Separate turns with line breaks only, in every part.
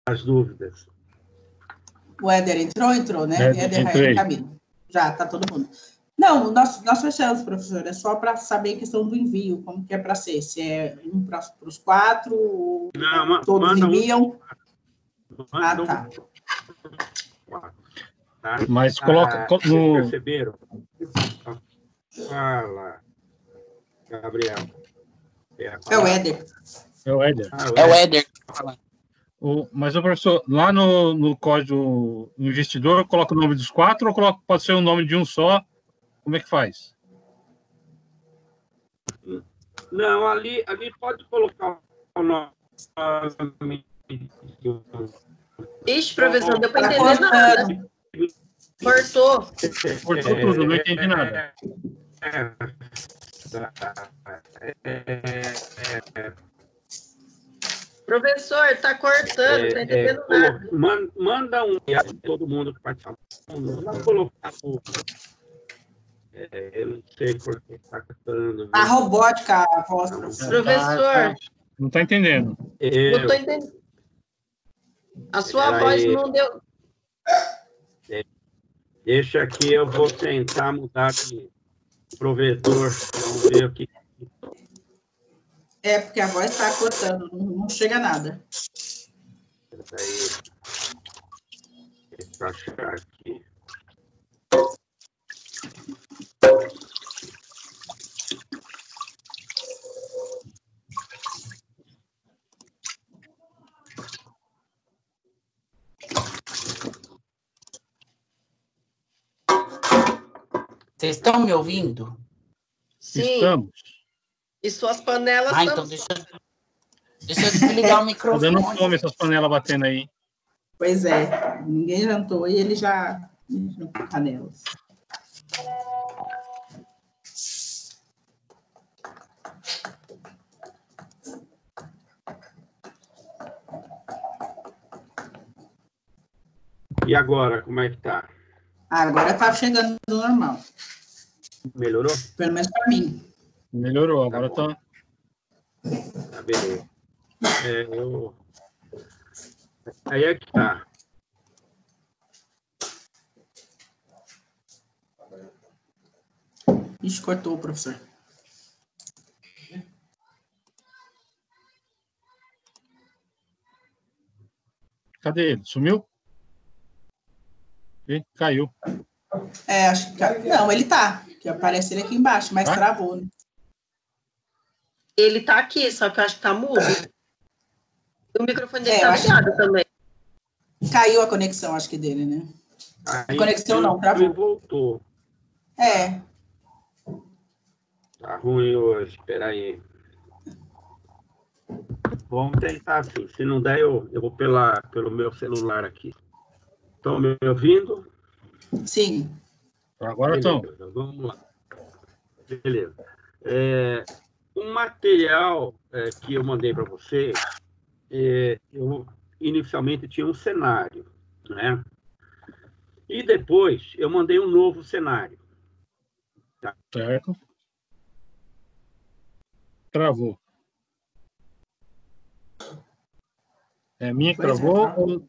as dúvidas.
O Éder entrou, né? Éder, Raíssa e Camila. Já, tá todo mundo. Não, nós fechamos, professor, é só para saber a questão do envio, como que é para ser, se é um para os 4, ou
não,
todos enviam.
Tá.
Mas coloca no...
Vocês perceberam? Fala, Gabriel.
É o Éder.
É o Éder.
É o Éder.
Mas, professor, lá no código investidor, eu coloco o nome dos 4 ou pode ser o nome de um só? Como é que faz?
Não, ali pode colocar o nome.
Ixi, professor, não deu para entender nada. Cortou.
Cortou tudo, não entendi nada.
Professor, está cortando, não está entendendo nada.
Manda um para todo mundo que participa. Não colocar o... eu não sei por que está cortando.
A robótica, a voz,
professor.
Não está entendendo.
Não estou entendendo. A sua voz não deu...
Deixa aqui, eu vou tentar mudar de provedor. Vamos ver o que...
É, porque a voz está cortando, não chega nada.
Aí, deixa eu achar aqui.
Vocês estão me ouvindo?
Sim.
Estamos.
E suas panelas
então deixa eu desligar o microfone.
Tá dando fome essas panelas batendo aí.
Pois é, ninguém jantou e ele já mexeu com panelas.
E agora, como é que tá?
Agora está chegando no normal.
Melhorou?
Pelo menos para mim.
Melhorou, agora tá.
Tá, beleza. Aí é que tá.
Ixi, cortou, professor.
Cadê ele? Sumiu? Ih, caiu.
É, acho que... Não, ele tá. Que aparece ele aqui embaixo, mas travou, né?
Ele tá aqui, só que eu acho que tá mudo. O microfone dele tá ligado também.
Caiu a conexão, acho que dele, né?
Aí,
a conexão não, travou.
Voltou.
É.
Tá ruim hoje, espera aí. Vamos tentar assim. Se não der, eu vou pelo meu celular aqui. Estão me ouvindo?
Sim.
Agora estão.
Vamos lá. Beleza. O material que eu mandei para você, eu inicialmente tinha um cenário, né? E depois eu mandei um novo cenário. Tá?
Certo. Travou. É minha que travou ou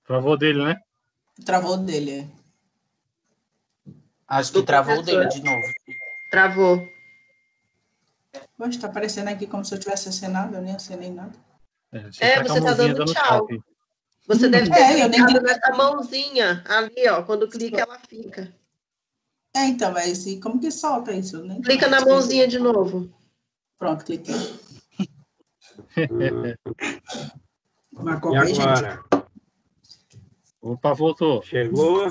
travou dele, né?
Travou dele, é.
Acho que travou dele de novo.
Travou.
Poxa, tá aparecendo aqui como se eu tivesse acenado, eu nem acenei nada.
Você tá dando tchau. Você deve ter clicado nessa mãozinha ali, ó. Quando clica, ela fica.
Então, mas e como que solta isso? Eu nem...
Clica na mãozinha de novo.
Pronto, cliquei.
E agora?
Opa, voltou.
Chegou?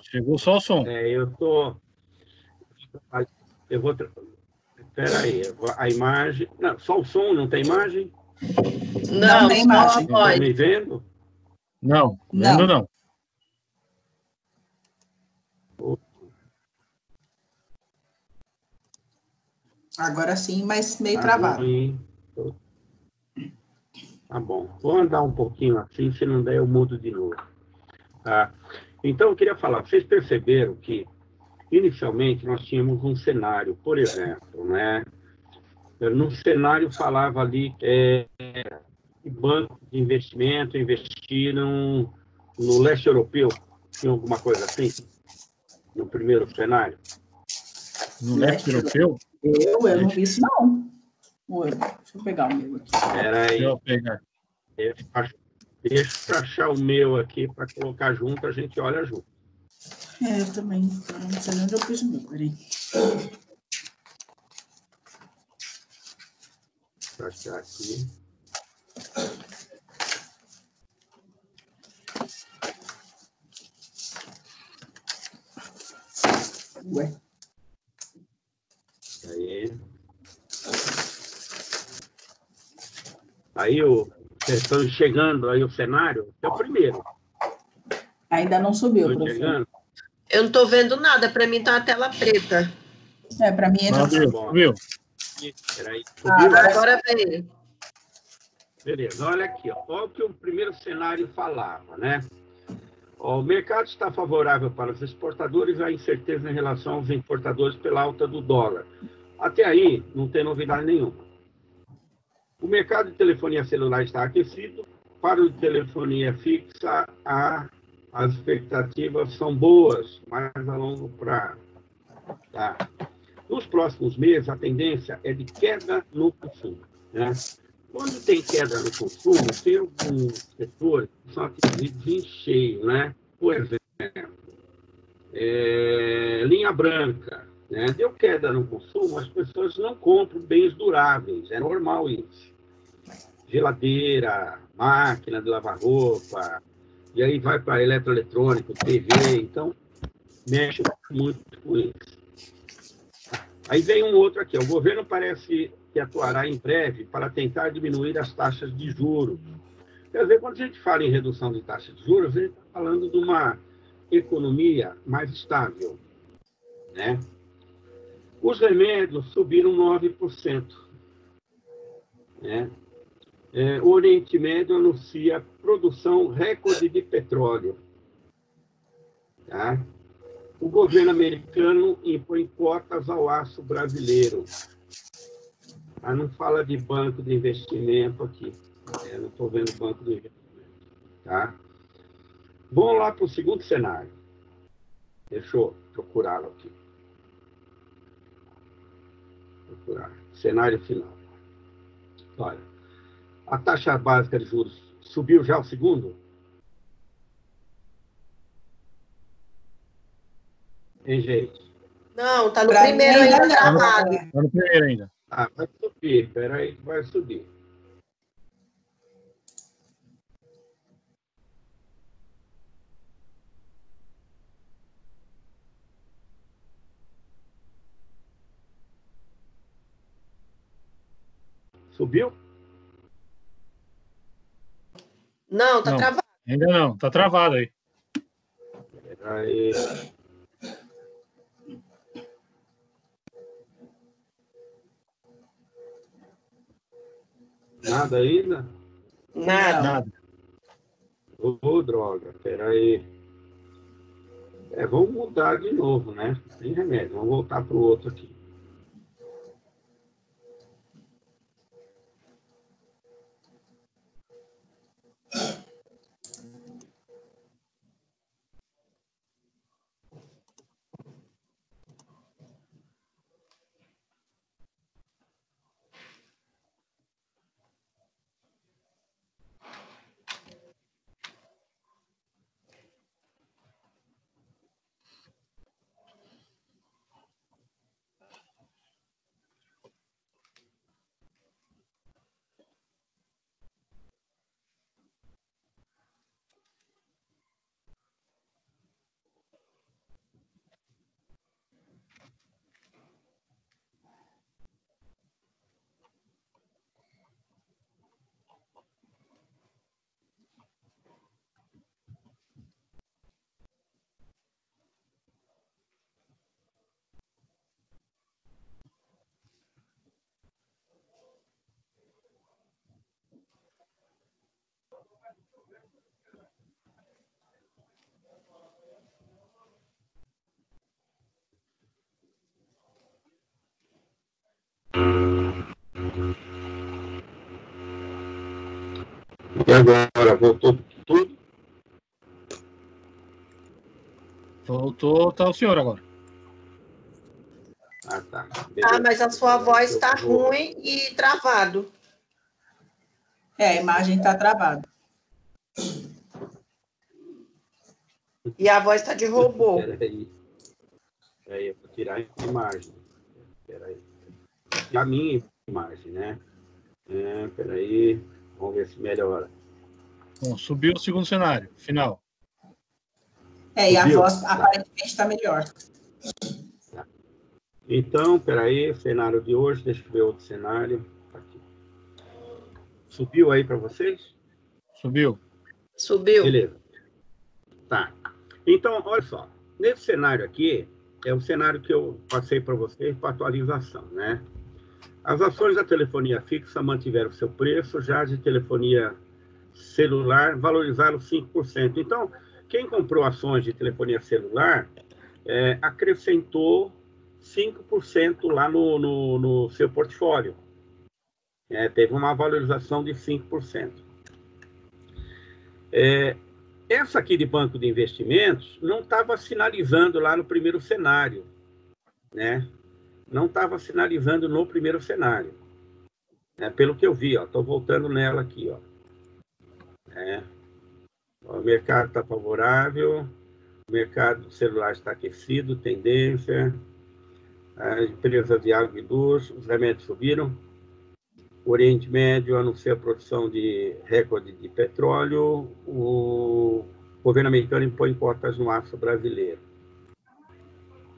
Chegou só o som.
Eu vou... Espera aí, a imagem... Não, só o som, não tem imagem?
Não tem imagem.
Estão me vendo?
Não, vendo não.
Agora sim, mas meio travado.
Tá bom. Vou andar um pouquinho assim, se não der eu mudo de novo. Tá? Então, eu queria falar, vocês perceberam que, inicialmente, nós tínhamos um cenário, por exemplo, né? No cenário falava ali e bancos de investimento investiram no leste europeu? Tinha alguma coisa assim? No primeiro cenário?
No leste europeu?
Eu não vi isso, não. Deixa eu pegar o meu aqui.
Espera aí.
Deixa eu pegar.
Deixa eu achar o meu aqui para colocar junto, a gente olha junto.
Eu também. Não sei onde eu pus o meu, peraí.
Vou achar aqui.
Ué.
Aí vocês estão chegando aí o cenário, é o primeiro.
Ainda não subiu, professor.
Eu não estou vendo nada, para mim está a tela preta.
Para mim ainda
subiu.
Peraí,
agora veio.
Beleza, olha aqui, olha o que o primeiro cenário falava, né? O mercado está favorável para os exportadores e há incerteza em relação aos importadores pela alta do dólar. Até aí, não tem novidade nenhuma. O mercado de telefonia celular está aquecido. Para o de telefonia fixa, as expectativas são boas, mas a longo prazo. Tá? Nos próximos meses, a tendência é de queda no consumo. Né? Quando tem queda no consumo, tem alguns setores que são atingidos em cheio. Né? Por exemplo, linha branca. Né? Deu queda no consumo, as pessoas não compram bens duráveis. É normal isso. Geladeira, máquina de lavar roupa, e aí vai para eletroeletrônico, TV, então mexe muito com isso. Aí vem um outro aqui, o governo parece que atuará em breve para tentar diminuir as taxas de juros. Quer dizer, quando a gente fala em redução de taxas de juros, a gente está falando de uma economia mais estável. Né? Os remédios subiram 9%. Né? O Oriente Médio anuncia produção recorde de petróleo. Tá? O governo americano impõe cotas ao aço brasileiro. Não fala de banco de investimento aqui. Não estou vendo banco de investimento. Tá? Vamos lá para o segundo cenário. Deixa eu procurá-lo aqui. Cenário final. Olha, a taxa básica de juros subiu já o segundo? Tem jeito?
Não, está no primeiro ainda travado.
Está no primeiro ainda.
Vai subir. Espera aí que vai subir. Subiu?
Não, está travado.
Ainda não, está travado aí.
Espera aí. Nada ainda?
Nada.
Droga, peraí. Vamos mudar de novo, né? Sem remédio, vamos voltar para o outro aqui. E agora, voltou tudo?
Voltou, tá o senhor agora.
Ah, tá.
Ah, mas a sua voz está ruim e travado.
A imagem está travada.
E a voz está de robô.
Peraí, eu vou tirar a imagem. Peraí. A minha imagem, né? Peraí, vamos ver se melhora.
Bom, subiu o segundo cenário, final.
E a voz aparentemente está melhor.
Tá. Então, peraí, o cenário de hoje, deixa eu ver outro cenário. Aqui. Subiu aí para vocês?
Subiu.
Subiu.
Beleza. Tá. Então, olha só. Nesse cenário aqui, é o cenário que eu passei para vocês para atualização, né? As ações da telefonia fixa mantiveram seu preço, já as de telefonia celular valorizaram 5%. Então, quem comprou ações de telefonia celular acrescentou 5% lá no seu portfólio. Teve uma valorização de 5%. Essa aqui de banco de investimentos não estava sinalizando lá no primeiro cenário, né? Não estava sinalizando no primeiro cenário. Pelo que eu vi, estou voltando nela aqui. O mercado está favorável, o mercado celular está aquecido, tendência, as empresas de água e luz, os remédios subiram, o Oriente Médio anuncia a produção de recorde de petróleo, o governo americano impõe cotas no aço brasileiro.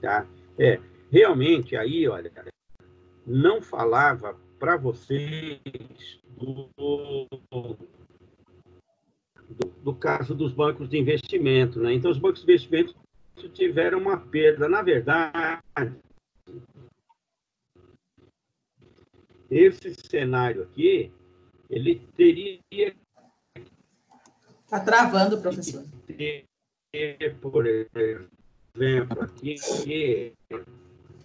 Tá? Realmente, aí, olha, cara, não falava para vocês do caso dos bancos de investimento, né? Então, os bancos de investimento tiveram uma perda. Na verdade, esse cenário aqui, ele teria...
Está travando, professor.
Por exemplo, aqui...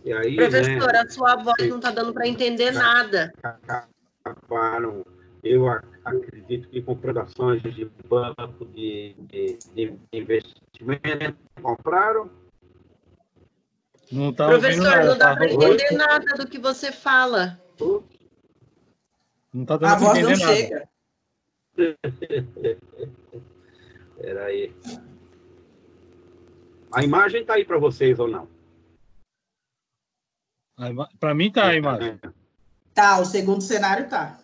E aí,
professor, a sua voz não está dando para entender nada.
Acabaram, eu acredito que comprando ações de banco de investimento, compraram.
Não tá
professor,
nada,
não dá para entender nada do que você fala.
Não está dando para entender nada.
Chega.
Espera aí. A imagem está aí para vocês ou não?
Para mim tá a imagem.
Tá, o segundo cenário tá.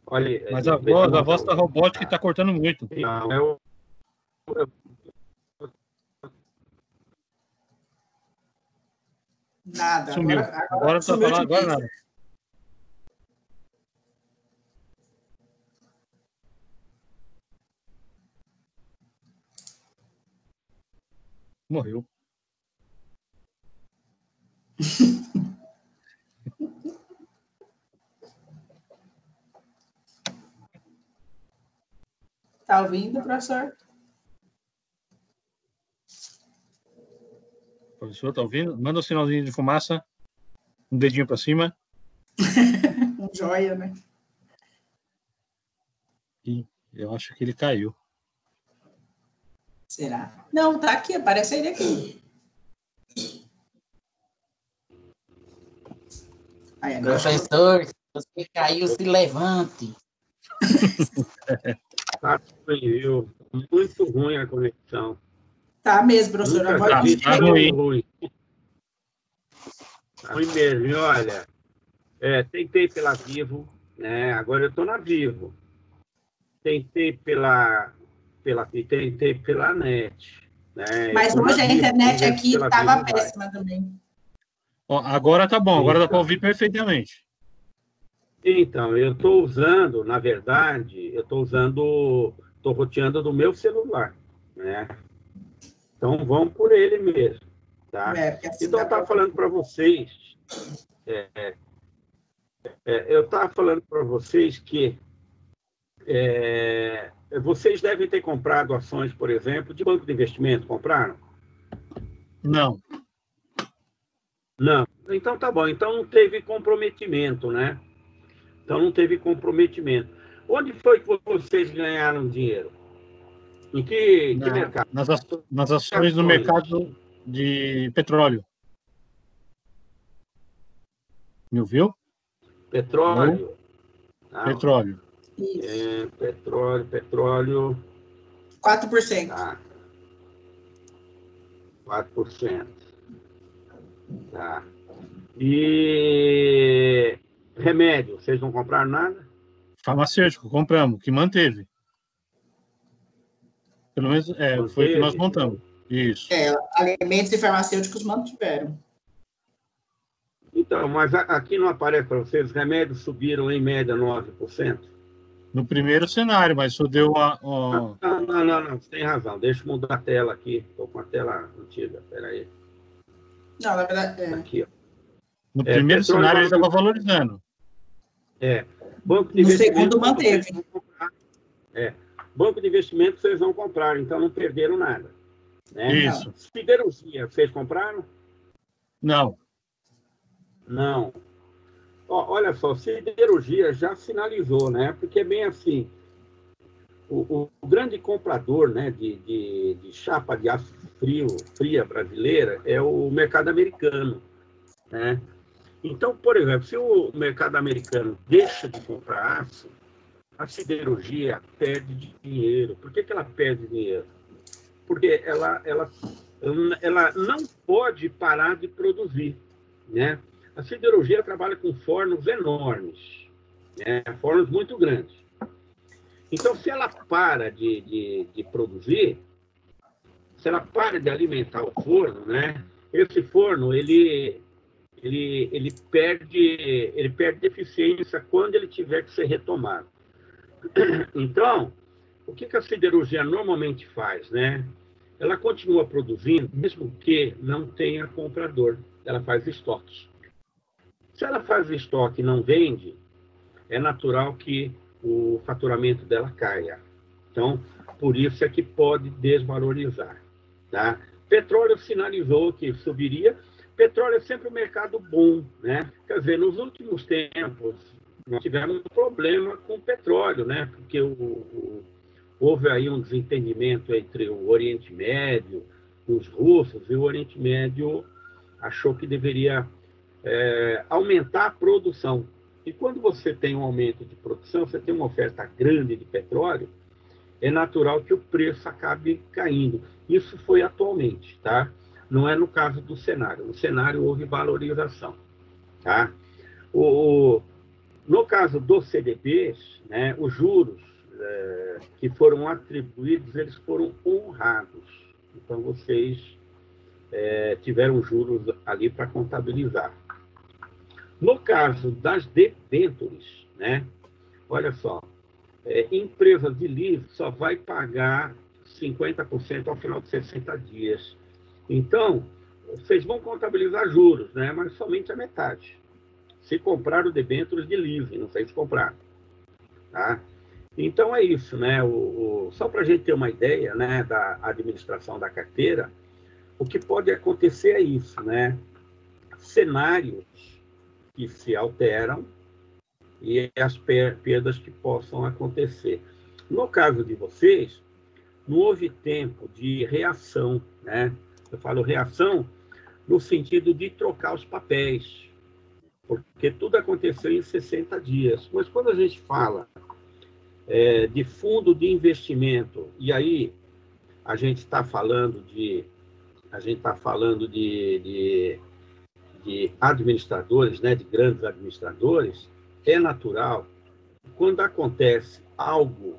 Olha,
mas a voz da robótica está cortando muito.
Não,
Nada.
Sumiu. Agora não está falando, agora nada. Morreu.
Tá ouvindo, professor?
Professor, tá ouvindo? Manda um sinalzinho de fumaça. Um dedinho para cima.
Um joia, né?
E eu acho que ele caiu.
Será? Não, tá aqui, aparece ele aqui.
Aí, professor, se você caiu, se levante.
Tá ruim, muito ruim a conexão.
Tá mesmo, professor.
Tá ruim. Tá ruim mesmo. E olha, tentei pela Vivo, né? Agora eu estou na Vivo. Tentei pela NET. Né?
Mas hoje a internet aqui estava péssima também.
Ó, agora tá bom, agora dá para ouvir perfeitamente.
Então, eu estou usando, na verdade, estou roteando do meu celular, né? Então, vamos por ele mesmo, tá?
Assim
então, eu estava falando para vocês, que vocês devem ter comprado ações, por exemplo, de banco de investimento, compraram?
Não.
Não. Então, tá bom. Então, não teve comprometimento, né? Então, não teve comprometimento. Onde foi que vocês ganharam dinheiro? Em que mercado?
Nas ações do mercado de petróleo. Me ouviu?
Petróleo?
Petróleo.
Petróleo.
4%.
Tá. 4%. Tá. E remédio, vocês não compraram nada?
Farmacêutico, compramos, que manteve. Pelo menos foi o que nós montamos. Isso.
Alimentos e farmacêuticos mantiveram.
Então, mas aqui não aparece para vocês, remédios subiram em média 9%?
No primeiro cenário, mas só deu uma...
Não, você tem razão. Deixa eu mudar a tela aqui. Estou com a tela antiga, peraí.
Não, na verdade...
Aqui, ó.
No primeiro cenário, ele estava valorizando.
Banco de
no segundo, manteve.
Banco de investimento, vocês não compraram, então não perderam nada. Né?
Isso.
Siderurgia, vocês compraram?
Não.
Não. Olha só, siderurgia já sinalizou, né? Porque é bem assim, o grande comprador, né, de chapa de aço fria brasileira é o mercado americano, né? Então, por exemplo, se o mercado americano deixa de comprar aço, a siderurgia perde dinheiro. Por que ela perde dinheiro? Porque ela não pode parar de produzir, né? A siderurgia trabalha com fornos enormes, né? Fornos muito grandes. Então, se ela para de produzir, se ela para de alimentar o forno, né? Esse forno, ele perde eficiência quando ele tiver que ser retomado. Então, o que a siderurgia normalmente faz, né? Ela continua produzindo, mesmo que não tenha comprador. Ela faz estoque. Se ela faz estoque e não vende, é natural que o faturamento dela caia. Então, por isso é que pode desvalorizar. Tá? Petróleo sinalizou que subiria. Petróleo é sempre um mercado bom, né? Quer dizer, nos últimos tempos, nós tivemos um problema com o petróleo, né? Porque houve aí um desentendimento entre o Oriente Médio, os russos, e o Oriente Médio achou que deveria aumentar a produção. E quando você tem um aumento de produção, você tem uma oferta grande de petróleo, é natural que o preço acabe caindo. Isso foi atualmente, tá? Não é no caso do cenário. No cenário houve valorização, tá? No caso dos CDBs, né, os juros que foram atribuídos, eles foram honrados. Então, vocês tiveram juros ali para contabilizar. No caso das debêntures, né, olha só, empresa de livro só vai pagar 50% ao final de 60 dias. Então, vocês vão contabilizar juros, né, mas somente a metade. Se compraram debêntures de leasing, não sei se compraram. Tá? Então, é isso, né? Só para a gente ter uma ideia, né, da administração da carteira, o que pode acontecer é isso, né? Cenários que se alteram e as perdas que possam acontecer. No caso de vocês, não houve tempo de reação, né? Eu falo reação no sentido de trocar os papéis, porque tudo aconteceu em 60 dias. Mas quando a gente fala de fundo de investimento, e aí a gente está falando de administradores, né, de grandes administradores, é natural, quando acontece algo,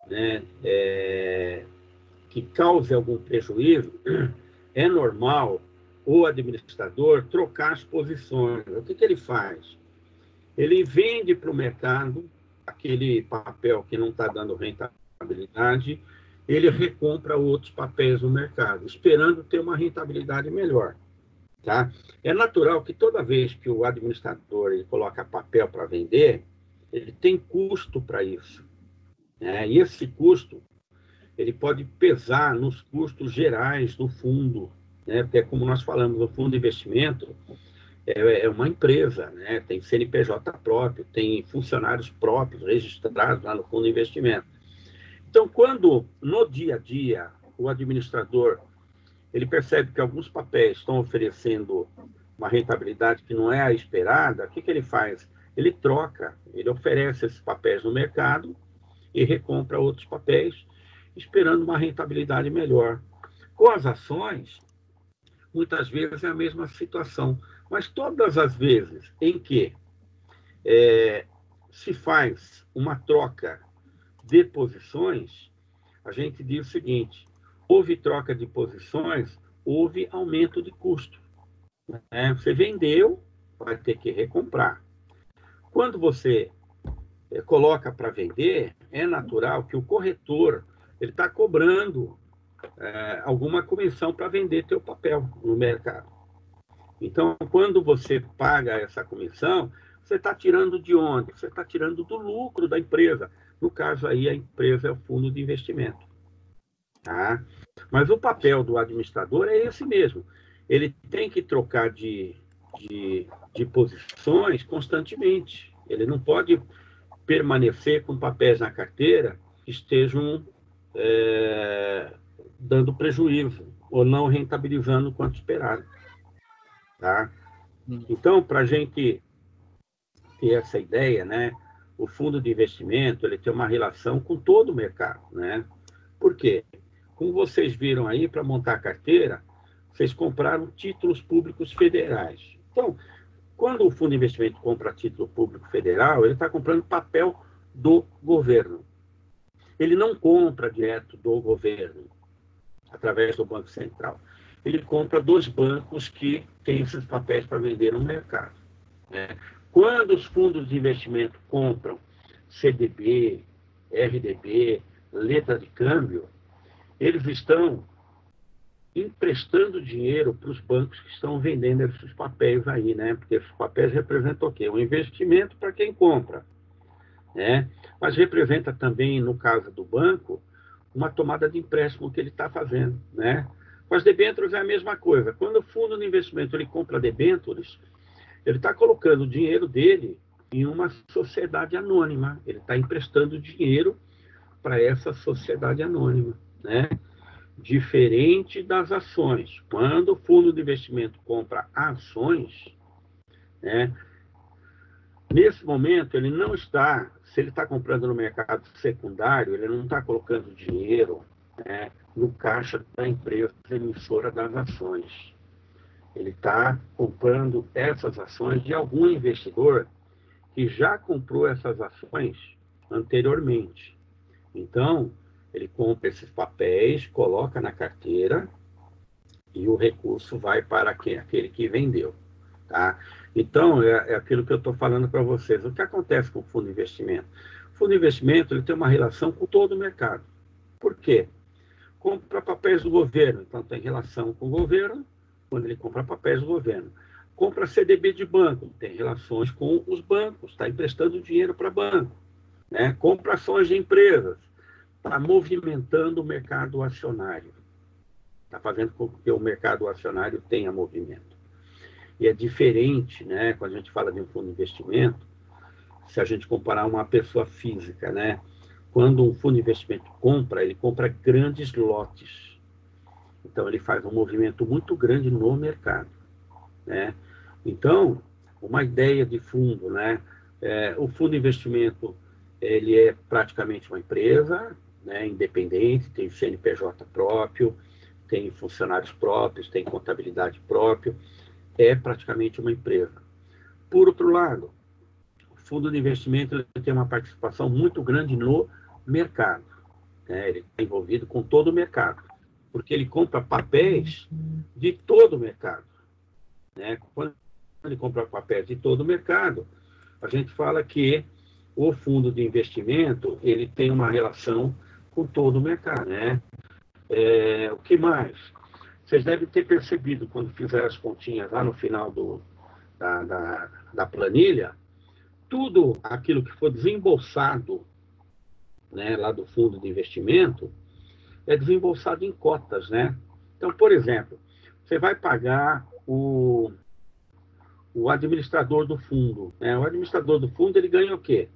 né, que cause algum prejuízo, é normal o administrador trocar as posições. O que ele faz? Ele vende para o mercado aquele papel que não está dando rentabilidade, ele recompra outros papéis no mercado, esperando ter uma rentabilidade melhor. Tá? É natural que toda vez que o administrador ele coloca papel para vender, ele tem custo para isso, né? E esse custo ele pode pesar nos custos gerais do fundo, né? Porque, como nós falamos, o fundo de investimento é uma empresa, né? Tem CNPJ próprio, tem funcionários próprios registrados lá no fundo de investimento. Então, quando no dia a dia o administrador ele percebe que alguns papéis estão oferecendo uma rentabilidade que não é a esperada, o que ele faz? Ele troca, ele oferece esses papéis no mercado e recompra outros papéis, esperando uma rentabilidade melhor. Com as ações, muitas vezes é a mesma situação, mas todas as vezes em que se faz uma troca de posições, a gente diz o seguinte: houve troca de posições, houve aumento de custo. Né? Você vendeu, vai ter que recomprar. Quando você coloca para vender, é natural que o corretor ele está cobrando alguma comissão para vender teu papel no mercado. Então, quando você paga essa comissão, você está tirando de onde? Você está tirando do lucro da empresa. No caso aí, a empresa é o fundo de investimento. Tá? Mas o papel do administrador é esse mesmo. Ele tem que trocar de posições constantemente. Ele não pode permanecer com papéis na carteira que estejam dando prejuízo ou não rentabilizando quanto esperado. Tá? Então, para a gente ter essa ideia, né, o fundo de investimento ele tem uma relação com todo o mercado. Né? Por quê? Como vocês viram aí, para montar a carteira, vocês compraram títulos públicos federais. Então, quando o fundo de investimento compra título público federal, ele está comprando papel do governo. Ele não compra direto do governo, através do Banco Central. Ele compra dos bancos que têm esses papéis para vender no mercado. Né? Quando os fundos de investimento compram CDB, RDB, letra de câmbio, eles estão emprestando dinheiro para os bancos que estão vendendo esses papéis aí, né? Porque esses papéis representam o quê? Um investimento para quem compra, né? Mas representa também, no caso do banco, uma tomada de empréstimo que ele está fazendo, né? Com as debêntures é a mesma coisa. Quando o fundo de investimento ele compra debêntures, ele está colocando o dinheiro dele em uma sociedade anônima. Ele está emprestando dinheiro para essa sociedade anônima, né? Diferente das ações. Quando o fundo de investimento compra ações, né, nesse momento ele não está, se ele está comprando no mercado secundário, ele não está colocando dinheiro, né, no caixa da empresa emissora das ações. Ele está comprando essas ações de algum investidor que já comprou essas ações anteriormente. Então, ele compra esses papéis, coloca na carteira e o recurso vai para aquele que vendeu. Tá? Então, é aquilo que eu estou falando para vocês. O que acontece com o fundo de investimento? O fundo de investimento ele tem uma relação com todo o mercado. Por quê? Compra papéis do governo, então tem relação com o governo, quando ele compra papéis do governo. Compra CDB de banco, tem relações com os bancos, está emprestando dinheiro para banco. Né? Compra ações de empresas, está movimentando o mercado acionário. Está fazendo com que o mercado acionário tenha movimento. E é diferente, né, quando a gente fala de um fundo de investimento, se a gente comparar uma pessoa física, né? Quando um fundo de investimento compra, ele compra grandes lotes. Então, ele faz um movimento muito grande no mercado. Né? Então, uma ideia de fundo, né? O fundo de investimento ele é praticamente uma empresa, né, independente, tem CNPJ próprio, tem funcionários próprios, tem contabilidade própria, é praticamente uma empresa. Por outro lado, o fundo de investimento ele tem uma participação muito grande no mercado. Né? Ele está envolvido com todo o mercado, porque ele compra papéis de todo o mercado. Né? Quando ele compra papéis de todo o mercado, a gente fala que o fundo de investimento ele tem uma relação com todo o mercado. Né? O que mais? Vocês devem ter percebido, quando fizeram as continhas lá no final da planilha, tudo aquilo que for desembolsado, né, lá do fundo de investimento, é desembolsado em cotas. Né? Então, por exemplo, você vai pagar o o administrador do fundo, né? O administrador do fundo, ele ganha o quê?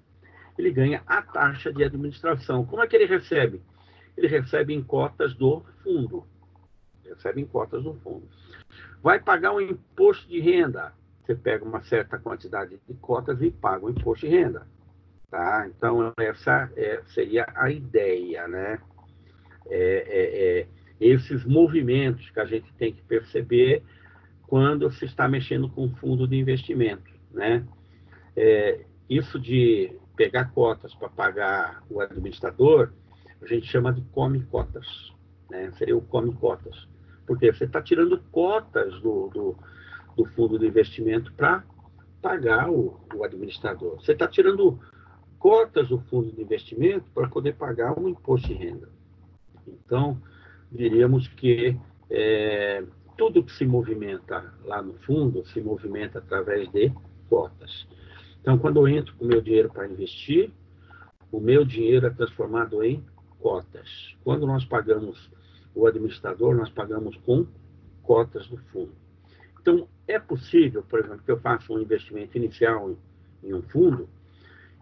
Ele ganha a taxa de administração. Como é que ele recebe? Ele recebe em cotas do fundo. Recebe em cotas do fundo. Vai pagar um imposto de renda. Você pega uma certa quantidade de cotas e paga o imposto de renda. Tá? Então, essa seria a ideia, né? Esses movimentos que a gente tem que perceber quando se está mexendo com fundo de investimento, né? Isso de pegar cotas para pagar o administrador, a gente chama de come-cotas, né? Seria o come-cotas. Porque você está tirando cotas do fundo de investimento para pagar o administrador. Você está tirando cotas do fundo de investimento para poder pagar um imposto de renda. Então, diríamos que tudo que se movimenta lá no fundo se movimenta através de cotas. Então, quando eu entro com o meu dinheiro para investir, o meu dinheiro é transformado em cotas. Quando nós pagamos o administrador, nós pagamos com cotas do fundo. Então, é possível, por exemplo, que eu faça um investimento inicial em um fundo,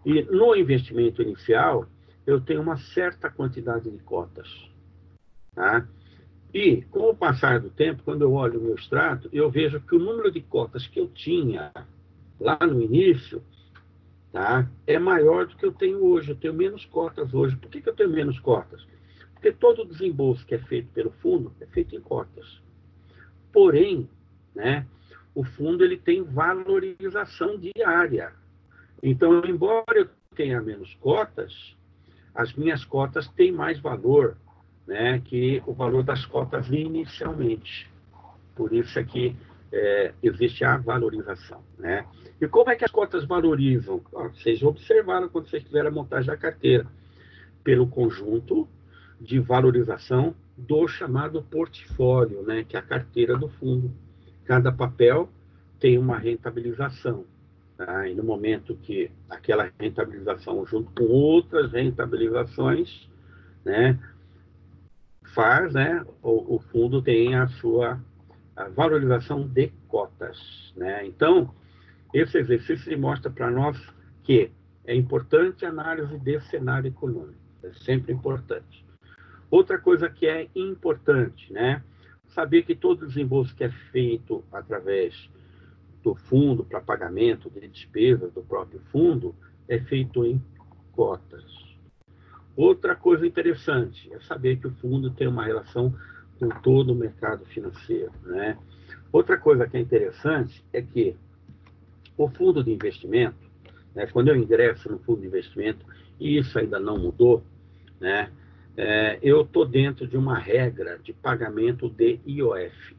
e no investimento inicial, eu tenho uma certa quantidade de cotas. Tá? E, com o passar do tempo, quando eu olho o meu extrato, eu vejo que o número de cotas que eu tinha lá no início, tá, é maior do que eu tenho hoje. Eu tenho menos cotas hoje. Por que eu tenho menos cotas? Porque todo o desembolso que é feito pelo fundo é feito em cotas. Porém, né, o fundo ele tem valorização diária. Então, embora eu tenha menos cotas, as minhas cotas têm mais valor, né, que o valor das cotas inicialmente. Por isso é que existe a valorização, né? E como é que as cotas valorizam? Vocês observaram quando vocês fizeram a montagem da carteira. Pelo conjunto de valorização do chamado portfólio, né, que é a carteira do fundo. Cada papel tem uma rentabilização. Tá? E no momento que aquela rentabilização, junto com outras rentabilizações, né, faz, né, o fundo tem a sua valorização de cotas. Né? Então, esse exercício mostra para nós que é importante a análise de cenário econômico. É sempre importante. Outra coisa que é importante, né, saber que todo o desembolso que é feito através do fundo para pagamento de despesas do próprio fundo é feito em cotas. Outra coisa interessante é saber que o fundo tem uma relação com todo o mercado financeiro, né? Outra coisa que é interessante é que o fundo de investimento, né, quando eu ingresso no fundo de investimento, e isso ainda não mudou, né, eu estou dentro de uma regra de pagamento de IOF.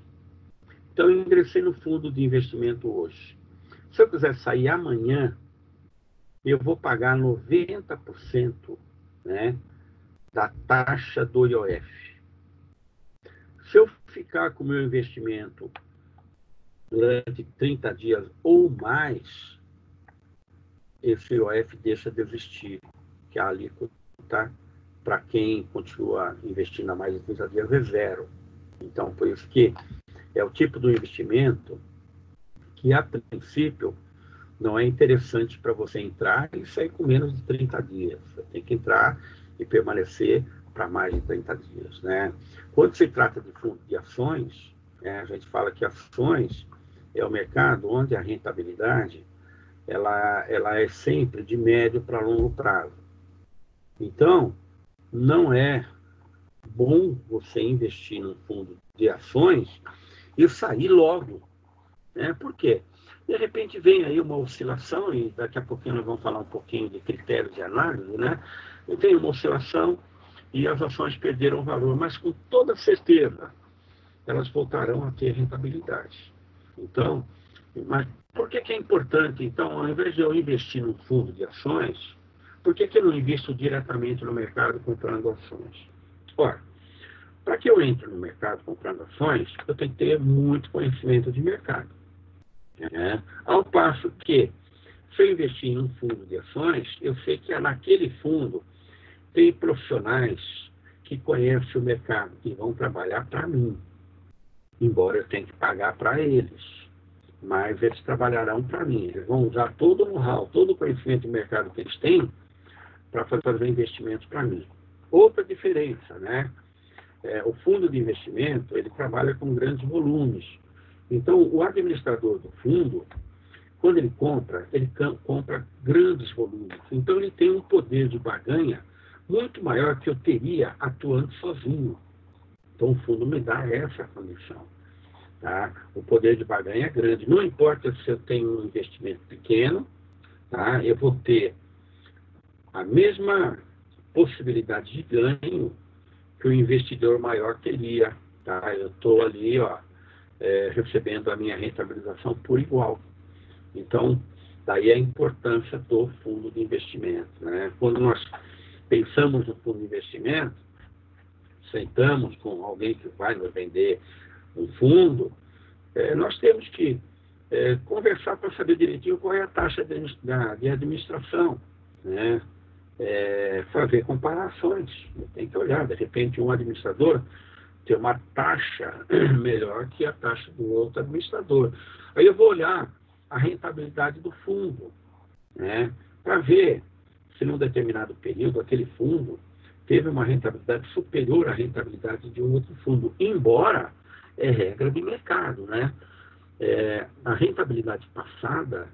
Então, eu ingressei no fundo de investimento hoje. Se eu quiser sair amanhã, eu vou pagar 90%, né, da taxa do IOF. Se eu ficar com o meu investimento durante 30 dias ou mais, esse IOF deixa de existir, que a alíquota para quem continua investindo há mais de 30 dias é zero. Então, por isso que é o tipo do investimento que, a princípio, não é interessante para você entrar e sair com menos de 30 dias. Você tem que entrar e permanecer para mais de 30 dias. Né? Quando se trata de fundo de ações, a gente fala que ações é o mercado onde a rentabilidade ela é sempre de médio para longo prazo. Então, não é bom você investir num fundo de ações e sair logo. Né? Por quê? De repente vem aí uma oscilação, e daqui a pouquinho nós vamos falar um pouquinho de critérios de análise, né? E vem uma oscilação e as ações perderam valor, mas com toda certeza elas voltarão a ter rentabilidade. Então, mas por que é importante, então, ao invés de eu investir num fundo de ações, por que eu não invisto diretamente no mercado comprando ações? Ora, para que eu entre no mercado comprando ações, eu tenho que ter muito conhecimento de mercado. Né? Ao passo que, se eu investir em um fundo de ações, eu sei que naquele fundo tem profissionais que conhecem o mercado e vão trabalhar para mim, embora eu tenha que pagar para eles. mas eles trabalharão para mim. Eles vão usar todo o know-how, todo o conhecimento de mercado que eles têm para fazer investimentos para mim. Outra diferença, né? O fundo de investimento, ele trabalha com grandes volumes. Então, o administrador do fundo, quando ele compra grandes volumes. Então, ele tem um poder de barganha muito maior que eu teria atuando sozinho. Então, o fundo me dá essa condição. Tá? O poder de barganha é grande. Não importa se eu tenho um investimento pequeno, tá? Eu vou ter a mesma possibilidade de ganho que o investidor maior teria. Tá? Eu estou ali, recebendo a minha rentabilização por igual. Então, daí a importância do fundo de investimento. Né? Quando nós pensamos no fundo de investimento, sentamos com alguém que vai nos vender um fundo, nós temos que conversar para saber direitinho qual é a taxa de administração, né? Fazer comparações. Tem que olhar, de repente um administrador tem uma taxa melhor que a taxa do outro administrador. Aí eu vou olhar a rentabilidade do fundo, né? Para ver se num determinado período aquele fundo teve uma rentabilidade superior à rentabilidade de um outro fundo, embora é regra de mercado, né? A rentabilidade passada,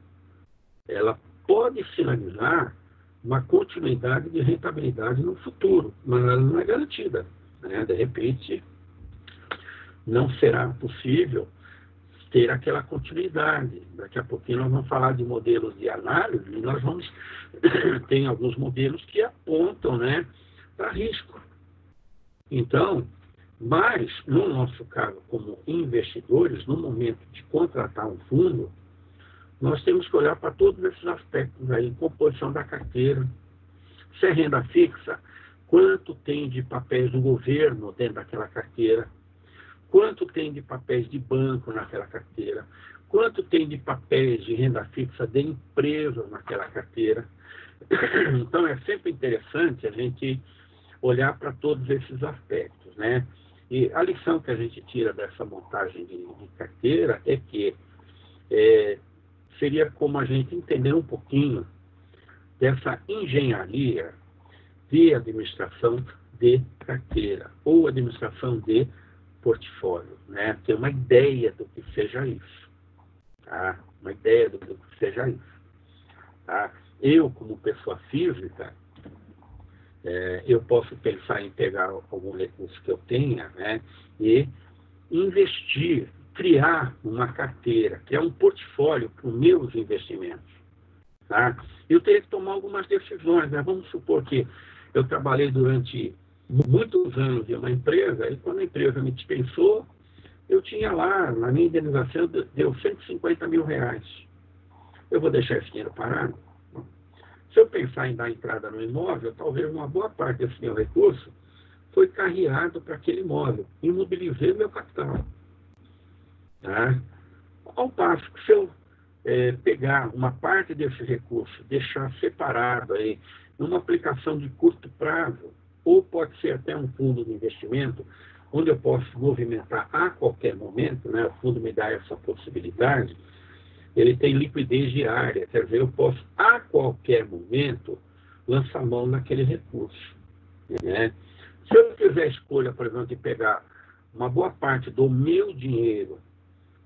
ela pode sinalizar uma continuidade de rentabilidade no futuro, mas ela não é garantida, né? De repente, não será possível ter aquela continuidade. Daqui a pouquinho nós vamos falar de modelos de análise e nós vamos tem alguns modelos que apontam, né, para risco. Então, mas no nosso caso, como investidores, no momento de contratar um fundo, nós temos que olhar para todos esses aspectos aí, composição da carteira, se é renda fixa, quanto tem de papéis do governo dentro daquela carteira, quanto tem de papéis de banco naquela carteira, quanto tem de papéis de renda fixa de empresas naquela carteira. Então, é sempre interessante a gente olhar para todos esses aspectos, né? E a lição que a gente tira dessa montagem de carteira é que seria como a gente entender um pouquinho dessa engenharia de administração de carteira ou administração de portfólio, né? Ter uma ideia do que seja isso, tá? Uma ideia do que seja isso, tá? Eu, como pessoa física, eu posso pensar em pegar algum recurso que eu tenha, né, e investir, criar uma carteira, criar um portfólio para os meus investimentos. Tá? Eu teria que tomar algumas decisões. Né? Vamos supor que eu trabalhei durante muitos anos em uma empresa, e quando a empresa me dispensou, eu tinha lá, na minha indenização, deu 150 mil reais. Eu vou deixar esse dinheiro parado? Se eu pensar em dar entrada no imóvel, talvez uma boa parte desse meu recurso foi carreado para aquele imóvel. Imobilizei meu capital. Tá? Ao passo que se eu pegar uma parte desse recurso, deixar separado aí, numa aplicação de curto prazo, ou pode ser até um fundo de investimento, onde eu posso movimentar a qualquer momento, né? O fundo me dá essa possibilidade. Ele tem liquidez diária, quer dizer, eu posso, a qualquer momento, lançar mão naquele recurso. Né? Se eu fizer a escolha, por exemplo, de pegar uma boa parte do meu dinheiro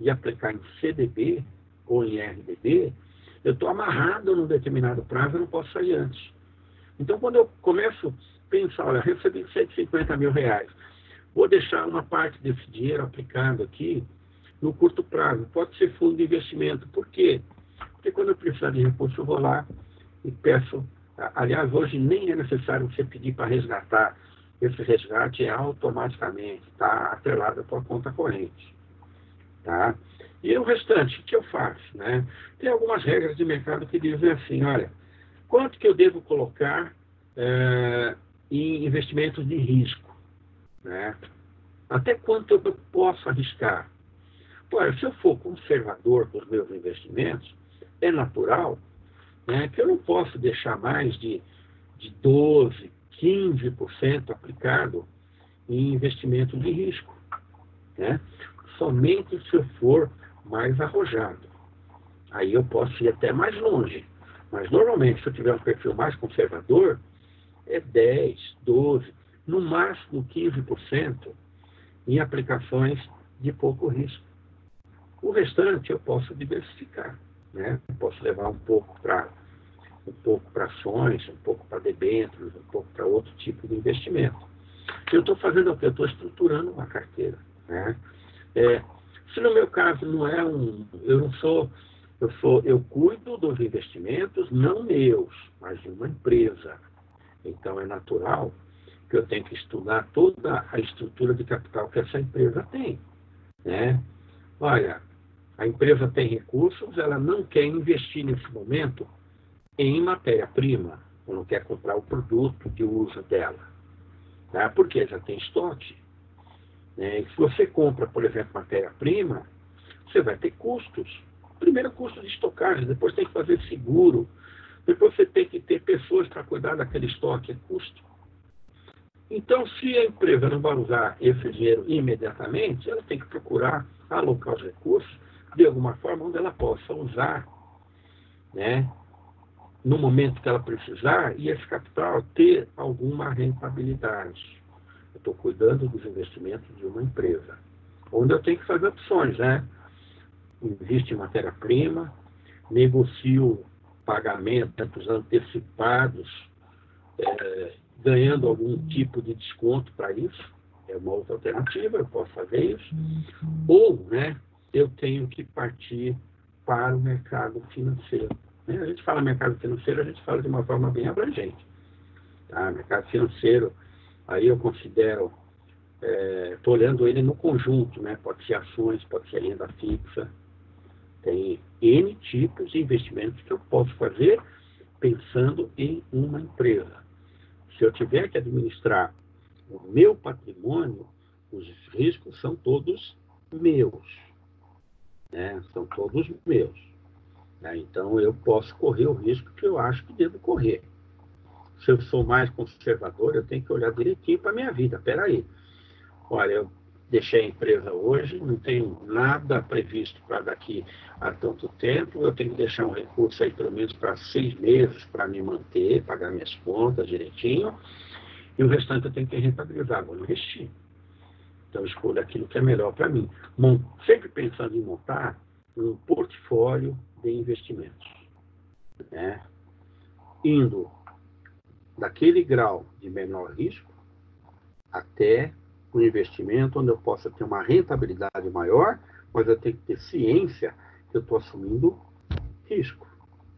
e aplicar em CDB ou em RDB, eu estou amarrado num determinado prazo, eu não posso sair antes. Então, quando eu começo a pensar, olha, recebi 150 mil reais, vou deixar uma parte desse dinheiro aplicado aqui, no curto prazo, pode ser fundo de investimento. Por quê? Porque quando eu precisar de recurso, eu vou lá e peço. Aliás, hoje nem é necessário você pedir para resgatar. Esse resgate é automaticamente, está atrelado à tua conta corrente. Tá? E o restante, o que eu faço? Né? Tem algumas regras de mercado que dizem assim, olha, quanto que eu devo colocar em investimentos de risco? Né? Até quanto eu posso arriscar? Olha, se eu for conservador com os meus investimentos, é natural, né, que eu não posso deixar mais de 12%, 15% aplicado em investimento de risco. Né? Somente se eu for mais arrojado. Aí eu posso ir até mais longe. Mas, normalmente, se eu tiver um perfil mais conservador, é 10, 12, no máximo 15% em aplicações de pouco risco. O restante eu posso diversificar, né? Eu posso levar um pouco para ações, um pouco para debêntures, um pouco para outro tipo de investimento. Eu estou fazendo o quê? Eu estou estruturando uma carteira, né? Se no meu caso não é eu cuido dos investimentos não meus, mas de uma empresa. Então é natural que eu tenho que estudar toda a estrutura de capital que essa empresa tem, né? Olha, a empresa tem recursos, ela não quer investir nesse momento em matéria-prima, ou não quer comprar o produto de uso dela, tá? Porque já tem estoque. Né? E se você compra, por exemplo, matéria-prima, você vai ter custos. Primeiro, custo de estocagem, depois tem que fazer seguro, depois você tem que ter pessoas para cuidar daquele estoque, é custo. Então, se a empresa não vai usar esse dinheiro imediatamente, ela tem que procurar alocar os recursos de alguma forma onde ela possa usar, né, no momento que ela precisar, e esse capital ter alguma rentabilidade. Eu estou cuidando dos investimentos de uma empresa, onde eu tenho que fazer opções, né? Invisto em matéria-prima, negocio pagamentos antecipados, ganhando algum tipo de desconto para isso, é uma outra alternativa, eu posso fazer isso. Ou, né, eu tenho que partir para o mercado financeiro. A gente fala mercado financeiro, a gente fala de uma forma bem abrangente. Tá? Mercado financeiro, aí eu considero, estou olhando ele no conjunto, né? Pode ser ações, pode ser renda fixa. Tem N tipos de investimentos que eu posso fazer pensando em uma empresa. Se eu tiver que administrar o meu patrimônio, os riscos são todos meus. Né? São todos meus. Né? Então, eu posso correr o risco que eu acho que devo correr. Se eu sou mais conservador, eu tenho que olhar direitinho para a minha vida. Espera aí. Olha, eu deixei a empresa hoje, não tenho nada previsto para daqui a tanto tempo, eu tenho que deixar um recurso aí pelo menos para 6 meses para me manter, pagar minhas contas direitinho, e o restante eu tenho que rentabilizar, vou investir. Então, eu escolho aquilo que é melhor para mim. Sempre pensando em montar um portfólio de investimentos. Né? Indo daquele grau de menor risco até um investimento onde eu possa ter uma rentabilidade maior, mas eu tenho que ter ciência que eu estou assumindo risco.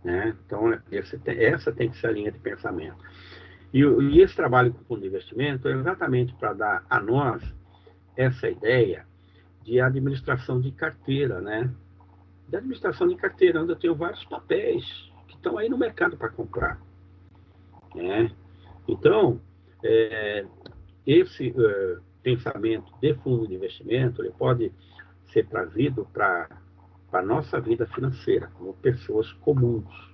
Né? Então, essa tem que ser a linha de pensamento. E esse trabalho com o fundo de investimento é exatamente para dar a nós essa ideia de administração de carteira, né? De administração de carteira, onde eu tenho vários papéis que estão aí no mercado para comprar. Né? Então, esse pensamento de fundo de investimento, ele pode ser trazido para a nossa vida financeira, como pessoas comuns.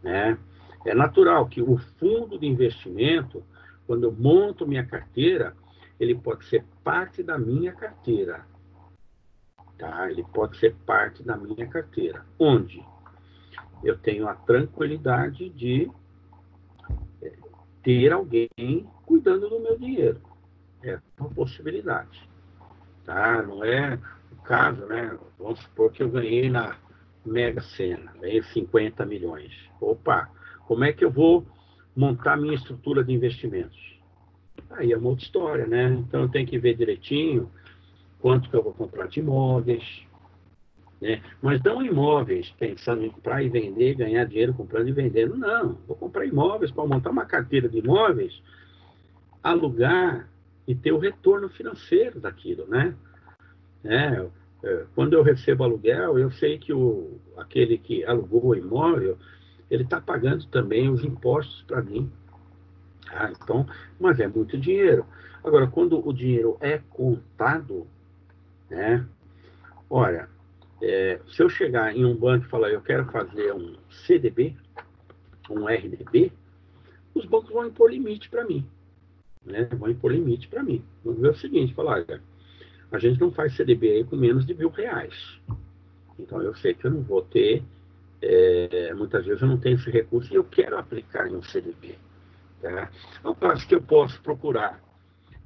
Né? É natural que o fundo de investimento, quando eu monto minha carteira, ele pode ser parte da minha carteira. Tá? Ele pode ser parte da minha carteira. Onde eu tenho a tranquilidade de ter alguém cuidando do meu dinheiro. É uma possibilidade. Tá? Não é o caso, né? Vamos supor que eu ganhei na Mega Sena, ganhei 50 milhões. Opa, como é que eu vou montar minha estrutura de investimentos? Aí é uma outra história, né? Então eu tenho que ver direitinho quanto que eu vou comprar de imóveis, né? Mas não imóveis pensando em comprar e vender, ganhar dinheiro comprando e vendendo. Não, vou comprar imóveis para montar uma carteira de imóveis, alugar e ter o retorno financeiro daquilo, né? Quando eu recebo aluguel, eu sei que aquele que alugou o imóvel, ele está pagando também os impostos para mim. Então, mas é muito dinheiro. Agora, quando o dinheiro é contado, né? Olha, se eu chegar em um banco e falar, eu quero fazer um CDB, um RDB, os bancos vão impor limite para mim. Né? Vão impor limite para mim. Vamos ver o seguinte, falar, olha, a gente não faz CDB aí com menos de R$1.000. Então, eu sei que eu não vou ter, muitas vezes eu não tenho esse recurso e eu quero aplicar em um CDB. Tá? Então, acho que eu posso procurar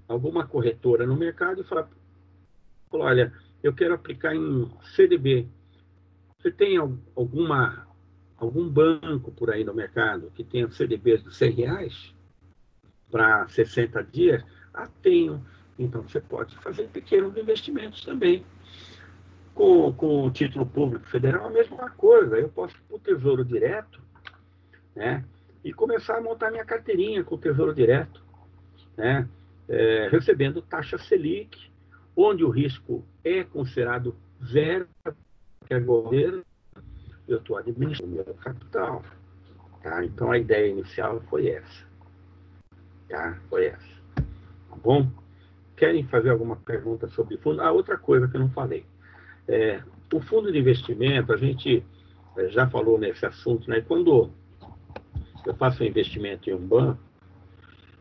alguma corretora no mercado e falar, olha, eu quero aplicar em CDB. Você tem algum banco por aí no mercado que tenha CDBs de R$100 para 60 dias? Ah, tenho. Então, você pode fazer pequenos investimentos também. Com o título público federal, a mesma coisa. Eu posso ir para o Tesouro Direto, né, e começar a montar minha carteirinha com o Tesouro Direto, né, recebendo taxa Selic, onde o risco é considerado zero, que é governo, eu estou administrando meu capital. Tá? Então, a ideia inicial foi essa. Tá? Foi essa. Tá bom? Querem fazer alguma pergunta sobre fundo? Outra coisa que eu não falei. O fundo de investimento, a gente já falou nesse assunto, né? Quando eu faço um investimento em um banco,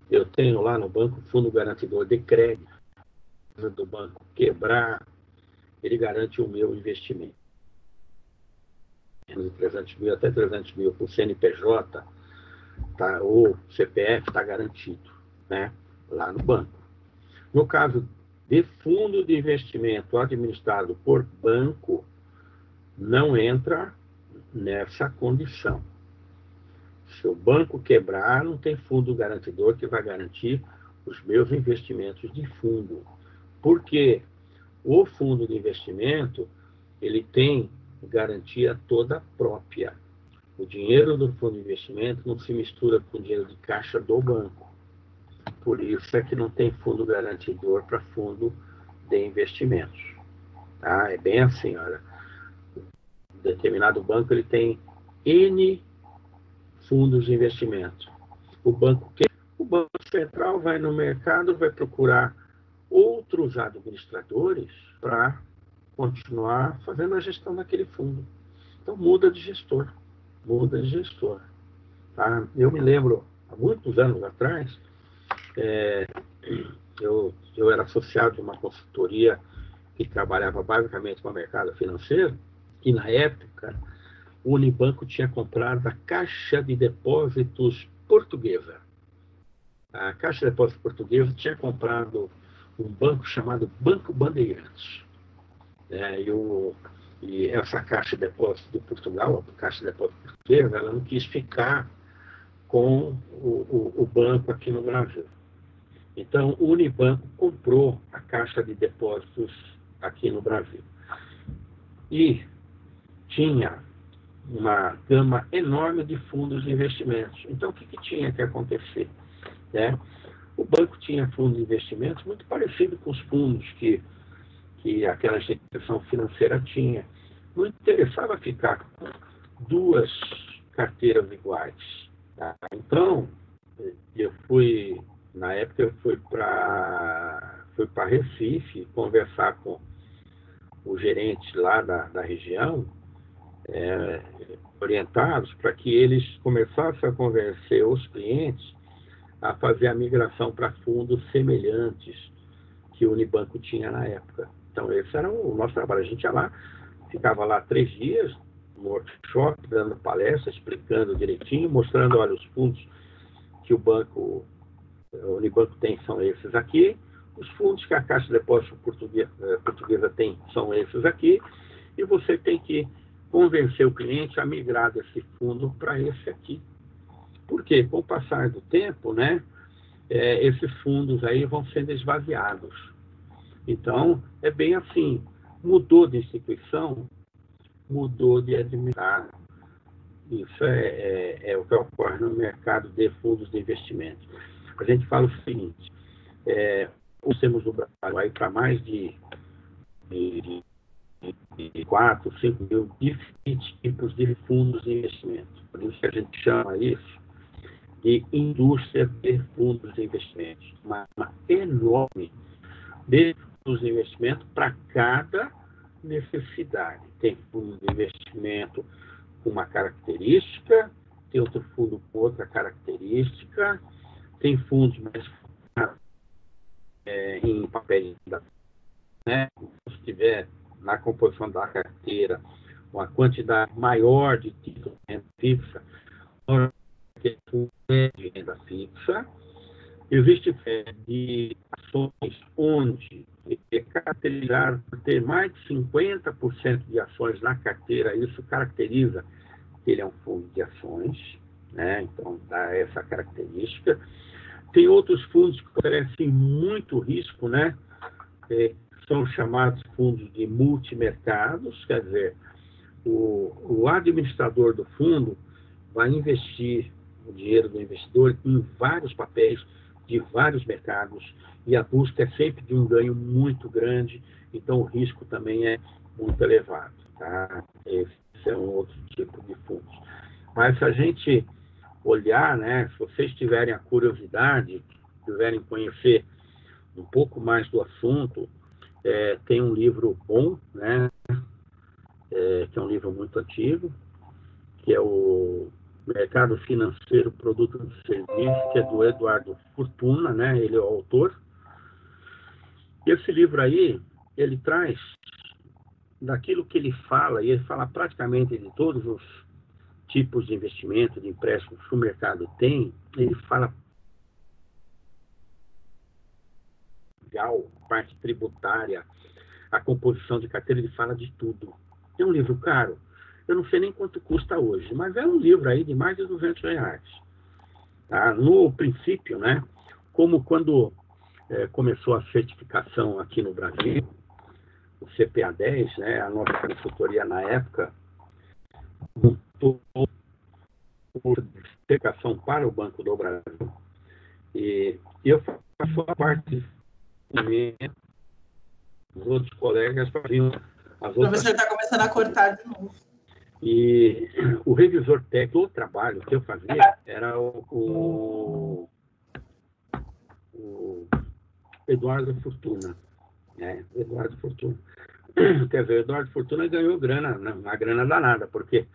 eu tenho lá no banco fundo garantidor de crédito. Do banco quebrar, ele garante o meu investimento. De 300 mil até 300 mil por CNPJ, tá, ou CPF, está garantido, né? Lá no banco. No caso de fundo de investimento administrado por banco, não entra nessa condição. Se o banco quebrar, não tem fundo garantidor que vai garantir os meus investimentos de fundo. Porque o fundo de investimento, ele tem garantia toda própria. O dinheiro do fundo de investimento não se mistura com o dinheiro de caixa do banco. Por isso é que não tem fundo garantidor para fundo de investimentos. Tá? É bem assim, olha. Um determinado banco ele tem N fundos de investimento. O Banco Central vai no mercado, vai procurar outros administradores para continuar fazendo a gestão daquele fundo. Então, muda de gestor. Muda de gestor. Tá? Eu me lembro, há muitos anos atrás, eu era associado de uma consultoria que trabalhava basicamente com o mercado financeiro, e na época o Unibanco tinha comprado a Caixa de Depósitos Portuguesa. A Caixa de Depósitos Portuguesa tinha comprado um banco chamado Banco Bandeirantes. E essa Caixa de Depósitos de Portugal, a Caixa de Depósitos Portuguesa, ela não quis ficar com o banco aqui no Brasil. Então, o Unibanco comprou a Caixa de Depósitos aqui no Brasil. E tinha uma gama enorme de fundos de investimentos. Então, o que tinha que acontecer? O banco tinha fundos de investimentos muito parecidos com os fundos que aquela instituição financeira tinha. Não interessava ficar com duas carteiras iguais. Tá? Então, na época eu fui para Recife conversar com o gerente lá da região, orientados para que eles começassem a convencer os clientes a fazer a migração para fundos semelhantes que o Unibanco tinha na época. Então, esse era o nosso trabalho. A gente ia lá, ficava lá 3 dias, no workshop, dando palestra, explicando direitinho, mostrando, olha, os fundos que o Unibanco tem são esses aqui, os fundos que a Caixa de Depósitos Portuguesa tem são esses aqui, e você tem que convencer o cliente a migrar desse fundo para esse aqui. Por quê? Com o passar do tempo, né, esses fundos aí vão sendo esvaziados. Então, é bem assim, mudou de instituição, mudou de administrar. Isso é o que ocorre no mercado de fundos de investimento. A gente fala o seguinte, nós temos no Brasil aí para mais de 4, 5 mil diferentes tipos de fundos de investimento. Por isso que a gente chama isso de indústria de fundos de investimento. Uma enorme de fundos de investimento para cada necessidade. Tem fundo de investimento com uma característica, tem outro fundo com outra característica, tem fundos mais em papéis, né? Se tiver na composição da carteira uma quantidade maior de títulos de renda fixa, de renda fixa. Existe de ações onde é caracterizado por ter mais de 50% de ações na carteira. Isso caracteriza que ele é um fundo de ações, né? Então dá essa característica. Tem outros fundos que oferecem muito risco, né? São chamados fundos de multimercados, quer dizer, o administrador do fundo vai investir o dinheiro do investidor em vários papéis de vários mercados, e a busca é sempre de um ganho muito grande, então o risco também é muito elevado. Tá? Esse é um outro tipo de fundos. Mas se a gente olhar, né, se vocês tiverem a curiosidade, tiverem conhecer um pouco mais do assunto, tem um livro bom, né, que é um livro muito antigo, que é o Mercado Financeiro, Produto e Serviço, que é do Eduardo Fortuna, né? Ele é o autor. E esse livro aí, ele traz daquilo que ele fala, e ele fala praticamente de todos os tipos de investimento, de empréstimo que o mercado tem, ele fala legal, parte tributária, a composição de carteira, ele fala de tudo. É um livro caro. Eu não sei nem quanto custa hoje, mas é um livro aí de mais de R$200. Tá? No princípio, né, como quando começou a certificação aqui no Brasil, o CPA 10, né, a nossa consultoria na época, montou curso de certificação para o Banco do Brasil. E eu faço a parte os outros colegas faziam as outras.
Você está começando a cortar de novo.
E o revisor técnico do trabalho que eu fazia era o Eduardo Fortuna. Né? Eduardo Fortuna. Quer dizer, o Eduardo Fortuna ganhou grana, uma grana danada, porque,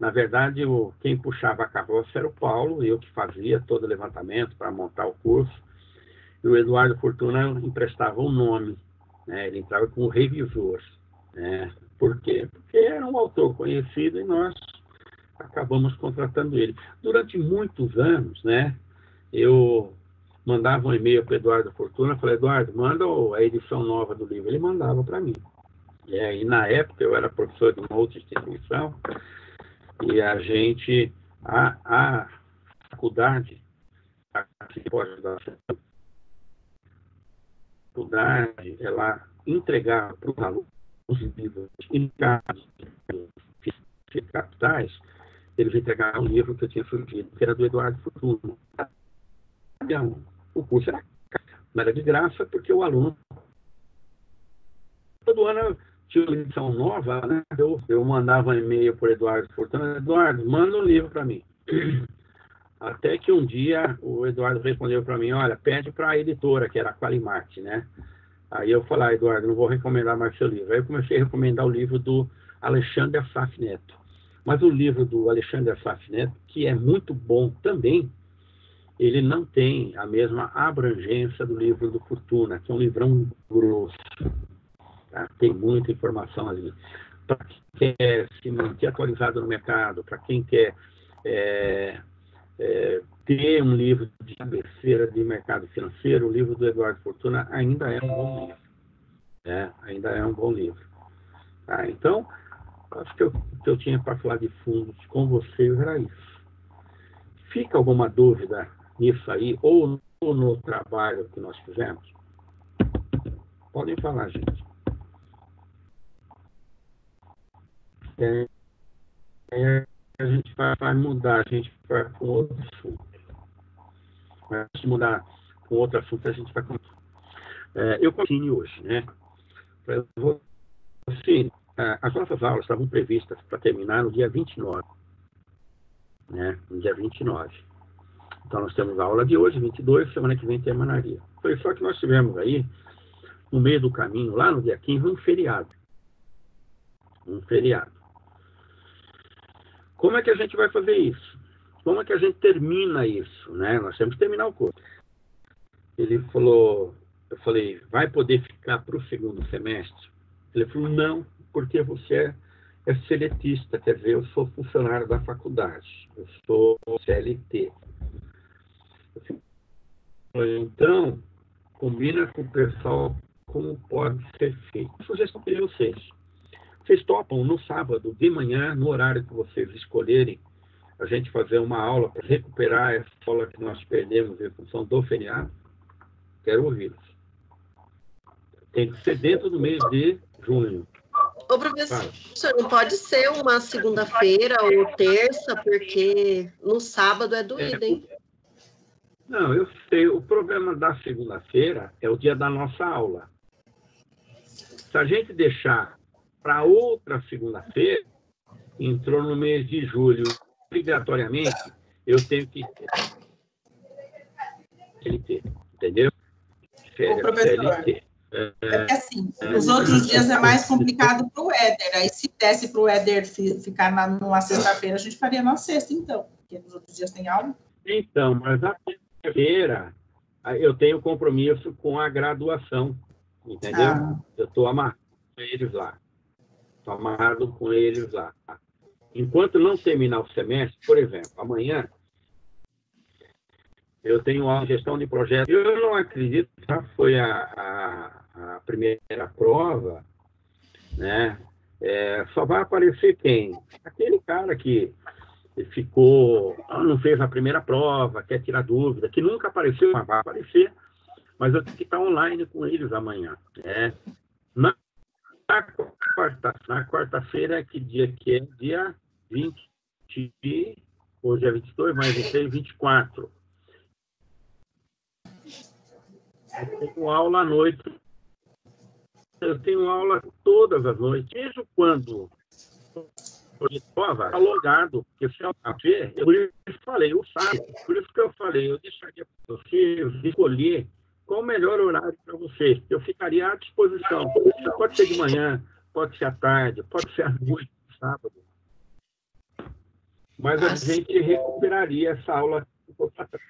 na verdade, quem puxava a carroça era o Paulo, eu que fazia todo o levantamento para montar o curso, e o Eduardo Fortuna emprestava o nome, né? Ele entrava como revisor. Né? Por quê? Porque era um autor conhecido e nós acabamos contratando ele. Durante muitos anos, né, eu mandava um e-mail para o Eduardo Fortuna, falei, Eduardo, manda a edição nova do livro. Ele mandava para mim. E aí, na época, eu era professor de uma outra instituição, e a gente, a faculdade, ela entregava para os alunos os livros indicados de capitais, eles entregaram um livro que eu tinha surgido, que era do Eduardo Fortuna. O curso não era de graça, porque o aluno, todo ano tinha uma edição nova, né? Eu mandava um e-mail para o Eduardo Fortuna, Eduardo, manda um livro para mim. Até que um dia o Eduardo respondeu para mim, olha, pede para a editora, que era a Qualimarte, né? Aí eu falei, Eduardo, não vou recomendar mais seu livro. Aí eu comecei a recomendar o livro do Alexandre Assaf Neto. Mas o livro do Alexandre Assaf Neto, que é muito bom também, ele não tem a mesma abrangência do livro do Fortuna, que é um livrão grosso. Tá? Tem muita informação ali. Para quem quer se manter atualizado no mercado, para quem quer ter um livro de cabeceira de mercado financeiro, o livro do Eduardo Fortuna ainda é um bom livro. Ainda é um bom livro. Tá? Então, acho que o que eu tinha para falar de fundos com vocês era isso. Fica alguma dúvida nisso aí, ou no trabalho que nós fizemos? Podem falar, gente. A gente vai mudar, a gente vai com outro assunto. Vai mudar com outro assunto, a gente vai com... eu continuo hoje, né? Assim, as nossas aulas estavam previstas para terminar no dia 29. Né? No dia 29. Então, nós temos a aula de hoje, 22, semana que vem terminaria. Foi só que nós tivemos aí, no meio do caminho, lá no dia 15, um feriado. Um feriado. Como é que a gente vai fazer isso? Como é que a gente termina isso? Né? Nós temos que terminar o curso. Ele falou, eu falei, vai poder ficar para o segundo semestre? Ele falou, não, porque você é seletista, quer dizer, eu sou funcionário da faculdade, eu sou CLT. Então, combina com o pessoal como pode ser feito. Sugestão para vocês. Vocês topam no sábado de manhã, no horário que vocês escolherem, a gente fazer uma aula para recuperar essa aula que nós perdemos em função do feriado? Quero ouvi-los. Tem que ser dentro do mês de junho.
Ô, professor, não pode ser uma segunda-feira ou terça, porque no sábado é doído, hein?
Não, eu sei. O problema da segunda-feira é o dia da nossa aula. Se a gente deixar para outra segunda-feira, entrou no mês de julho, obrigatoriamente, eu tenho que CLT, entendeu?
Ô, professor, é que assim, os outros dias é mais complicado para o Éder. Aí, se desse para o Éder ficar numa sexta-feira, a gente faria na sexta, então. Porque nos outros dias tem aula.
Então, mas na sexta-feira eu tenho compromisso com a graduação, entendeu? Eu estou amarrado com eles lá. Estou amarrado com eles lá. Enquanto não terminar o semestre, por exemplo, amanhã, eu tenho a gestão de projetos. Eu não acredito que já foi a primeira prova, né? Só vai aparecer quem? Aquele cara que ficou, não fez a primeira prova, quer tirar dúvida, que nunca apareceu, mas vai aparecer, mas eu tenho que estar online com eles amanhã. Na quarta-feira, que dia que é? Dia 20, hoje é 22, mais 23, 24. Eu tenho aula à noite. Eu tenho aula todas as noites, mesmo quando prova, alongado, porque se eu ver, por isso falei, eu sabe, por isso que eu falei, eu deixaria para vocês escolher qual o melhor horário para vocês. Eu ficaria à disposição. Pode ser de manhã, pode ser à tarde, pode ser à noite, sábado. Mas a gente recuperaria essa aula um pouco para trás.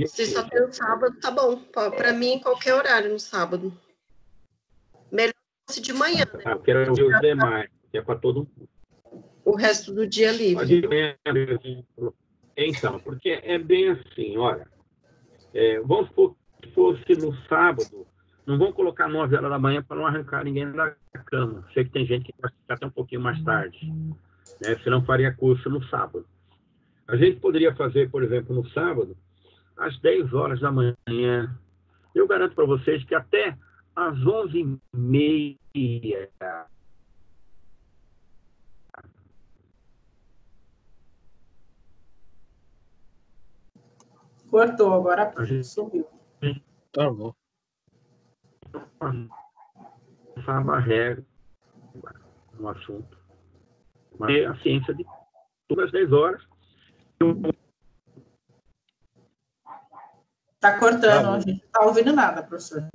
Se só tem o sábado, tá bom. Para mim, qualquer horário no sábado. Melhor se de manhã, né?
Eu quero ver os demais, que é para todo mundo.
O resto do dia livre.
Então, porque é bem assim, olha, vamos supor que fosse no sábado, não vão colocar 9 horas da manhã para não arrancar ninguém da cama. Sei que tem gente que vai ficar até um pouquinho mais tarde, né? Senão faria curso no sábado. A gente poderia fazer, por exemplo, no sábado, às 10 horas da manhã. Eu garanto para vocês que até às 11h30.
Cortou, agora sumiu.
Tá bom.
Passava a regra no assunto. Mas a ciência de tudo às 10 horas.
Está cortando, a gente não está ouvindo nada, professor.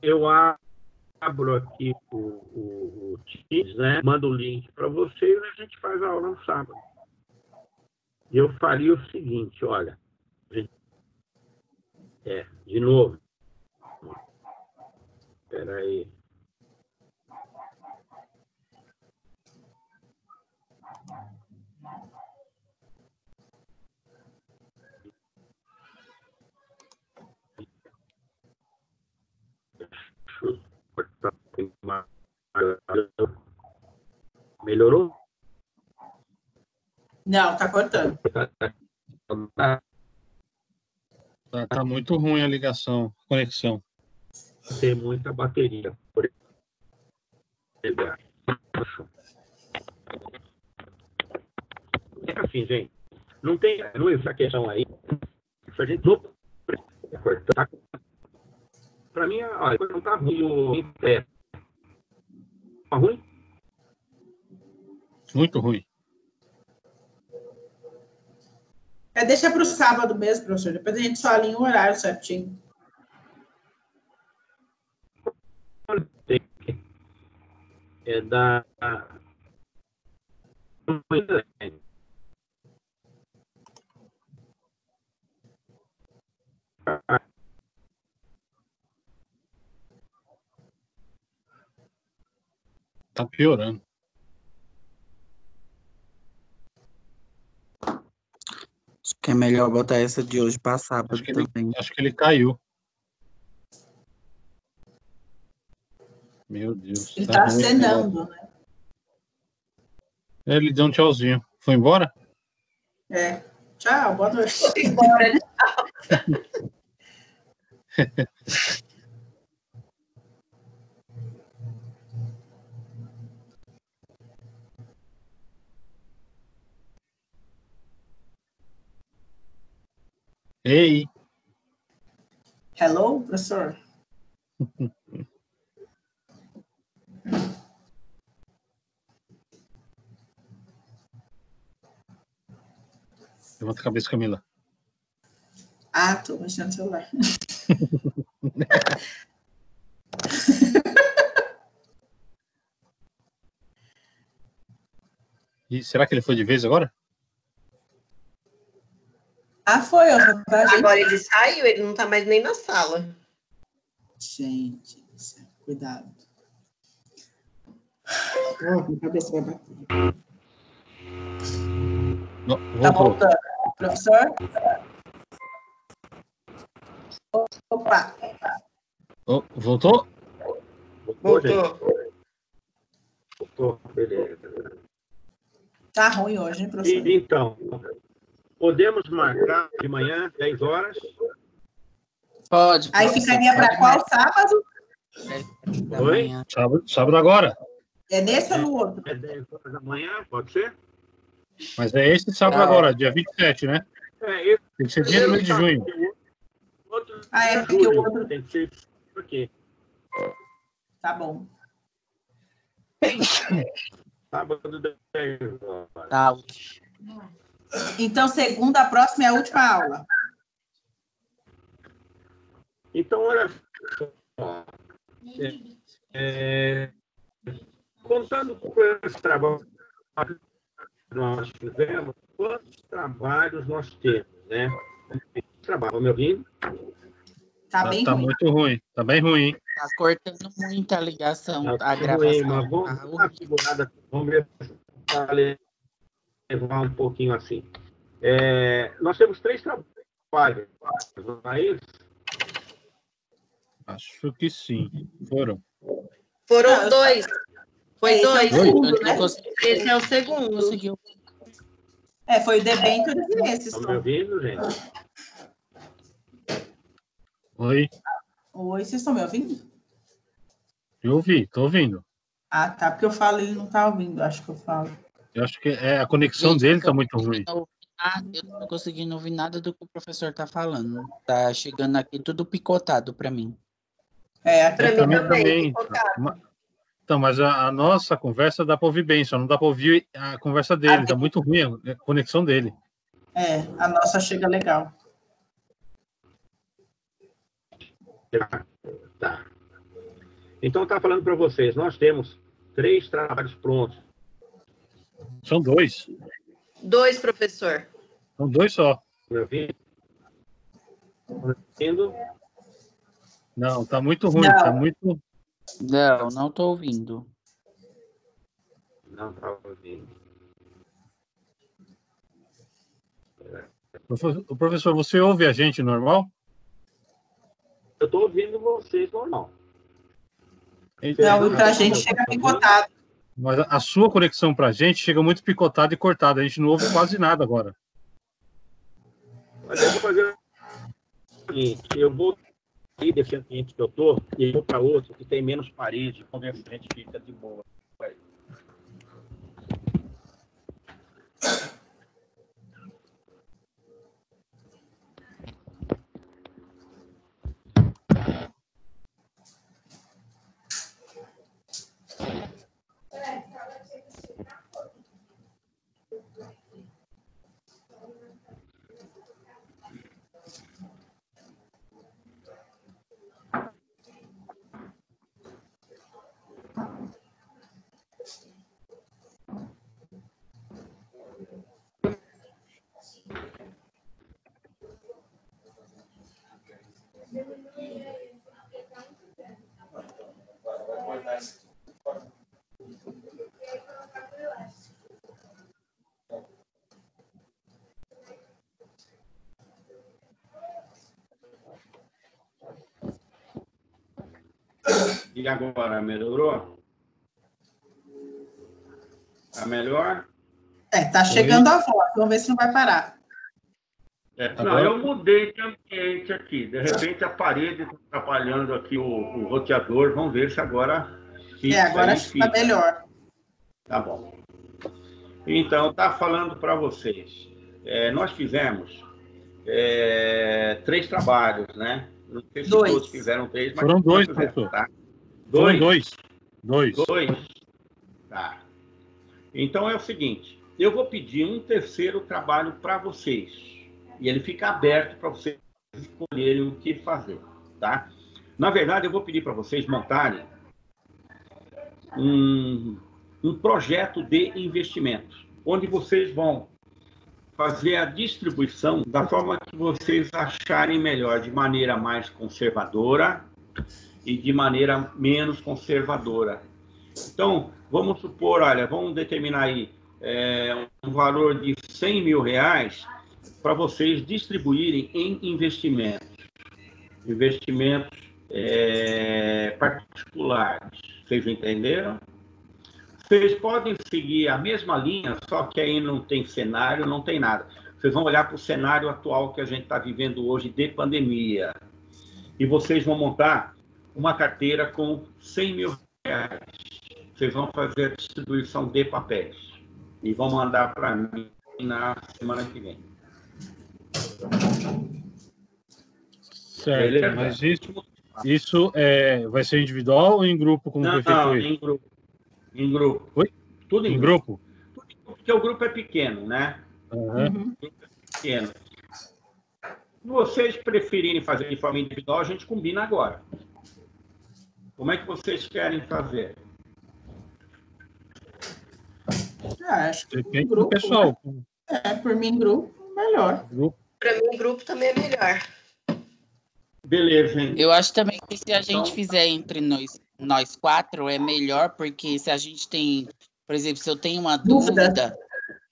Eu abro aqui o Teams, né? Mando o link para vocês e a gente faz a aula no sábado. E eu faria o seguinte, olha. De novo. Espera aí. Melhorou?
Não, está cortando.
Tá muito ruim a ligação, a conexão.
Tem muita bateria. É assim, gente. Não tem essa questão aí. Se a gente não cortar. Para mim, olha, não tá ruim. Tá ruim?
Muito ruim.
Deixa para o sábado mesmo, professor. Depois a gente só alinha o horário certinho.
Tá piorando.
Acho que é melhor botar essa de hoje para sábado também.
Acho que ele caiu. Meu Deus.
Ele tá acenando, né?
Ele deu um tchauzinho. Foi embora?
É. Tchau, boa noite.
Foi embora, tchau.
Ei!
Hello, professor?
Levanta a cabeça, Camila.
Ah, tô mexendo no celular.
E será que ele foi de vez agora?
Ah, foi.
Agora ele saiu, ele não tá mais nem na sala.
Gente, cuidado. Minha cabeça vai bater.
Não,
tá voltando. Professor? Opa.
Oh, voltou?
Voltou, beleza.
Tá ruim hoje, hein, professor?
Então, podemos marcar de manhã, 10 horas?
Pode.
Aí ficaria para qual sábado?
Oi?
Sábado agora.
É nesse ou no outro?
É 10 horas da manhã, pode ser?
Mas é esse sábado agora, dia 27, né?
Esse,
tem que ser dia do mês de junho.
Outro
porque o outro...
Tem que ser aqui.
Tá bom.
Sábado 10 horas.
Tá.
Então, segunda, a próxima é a última aula.
Então, olha só. Contando com esse trabalho que nós fizemos, quantos trabalhos nós temos, né? Trabalho, tá me ouvindo?
Tá bem
ruim.
Muito
ruim. Tá bem ruim.
Tá cortando muito a ligação, a gravação.
Ruim, mas vamos dar uma segurada, vamos ver para levar um pouquinho assim. Nós temos 3 trabalhos, não é isso?
Acho que sim. Foram
2. Foi 2.
Esse
é o segundo.
Conseguiu.
Foi o debênture e esse.
Estão me ouvindo, gente?
Oi.
Oi, vocês estão me ouvindo?
Eu ouvi, tô ouvindo.
Ah, tá, porque eu falo, ele não tá ouvindo, acho que eu falo.
Eu acho que a conexão dele tá muito ruim.
Eu não tô conseguindo ouvir nada do que o professor tá falando. Tá chegando aqui tudo picotado para mim.
Para mim também.
Então, mas a nossa conversa dá para ouvir bem, só não dá para ouvir a conversa dele. Tá muito ruim a conexão dele.
A nossa chega legal.
Tá. Então, eu estava falando para vocês, nós temos 3 trabalhos prontos.
São 2.
2, professor.
São 2 só.
Me ouvindo?
Não, tá muito ruim. Não. Tá muito...
Não tô ouvindo.
Não tá ouvindo.
O professor, você ouve a gente normal?
Eu estou ouvindo vocês normal.
Não, para a gente chega picotado.
Mas a sua conexão para a gente chega muito picotada e cortada. A gente não ouve quase nada agora.
Mas eu vou fazer o seguinte, eu vou sair desse ambiente que eu estou e vou para outro que tem menos parede, onde a gente fica de boa. E agora, melhorou? Tá melhor?
Tá chegando a voz. Vamos ver se não vai parar.
Não, eu mudei de ambiente aqui. De repente, a parede está atrapalhando aqui o roteador. Vamos ver se agora fica.
Agora está melhor.
Tá bom. Então, tá falando para vocês. Nós fizemos 3 trabalhos, né? Não sei se todos fizeram 3, mas...
Foram 2, professor.
Tá?
Foram 2.
2. Tá. Então, é o seguinte. Eu vou pedir um terceiro trabalho para vocês. E ele fica aberto para vocês escolherem o que fazer, tá? Na verdade, eu vou pedir para vocês montarem um projeto de investimento, onde vocês vão fazer a distribuição da forma que vocês acharem melhor, de maneira mais conservadora e de maneira menos conservadora. Então, vamos supor, olha, vamos determinar aí um valor de R$100 mil para vocês distribuírem em investimentos particulares. Vocês entenderam? Vocês podem seguir a mesma linha, só que aí não tem cenário, não tem nada. Vocês vão olhar para o cenário atual que a gente está vivendo hoje de pandemia. E vocês vão montar uma carteira com R$100 mil. Vocês vão fazer a distribuição de papéis. E vão mandar para mim na semana que vem.
Certo, beleza? Mas isso vai ser individual ou em grupo, como foi feito?
Não, em grupo. Em grupo.
Oi?
Tudo em
grupo?
Tudo em grupo, porque o grupo é pequeno, né?
Uhum.
O grupo é pequeno. Se vocês preferirem fazer de forma individual, a gente combina agora. Como é que vocês querem fazer?
Acho que
depende do pessoal.
Por mim, grupo, melhor.
Para mim, grupo também é melhor.
Beleza, hein?
Eu acho também que se a gente fizer entre nós 4 é melhor, porque se a gente tem, por exemplo, se eu tenho uma dúvida,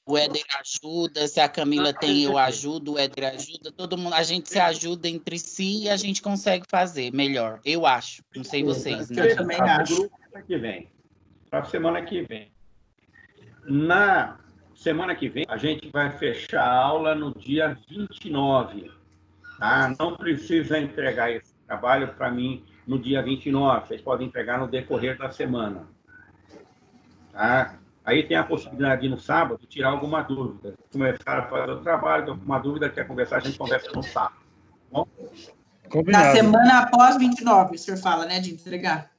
o Éder ajuda, se a Camila tem, eu ajudo, o Éder ajuda, todo mundo, a gente se ajuda entre si e a gente consegue fazer melhor, eu acho. Não sei vocês, né?
Eu também acho.
Para a semana que vem. Na semana que vem, a gente vai fechar a aula no dia 29. Tá? Não precisa entregar esse trabalho para mim no dia 29. Vocês podem entregar no decorrer da semana. Tá? Aí tem a possibilidade de, no sábado, tirar alguma dúvida. Começar a fazer o trabalho, alguma dúvida, quer conversar, a gente conversa no sábado. Tá bom?
Na semana após 29, o senhor fala, né, de entregar?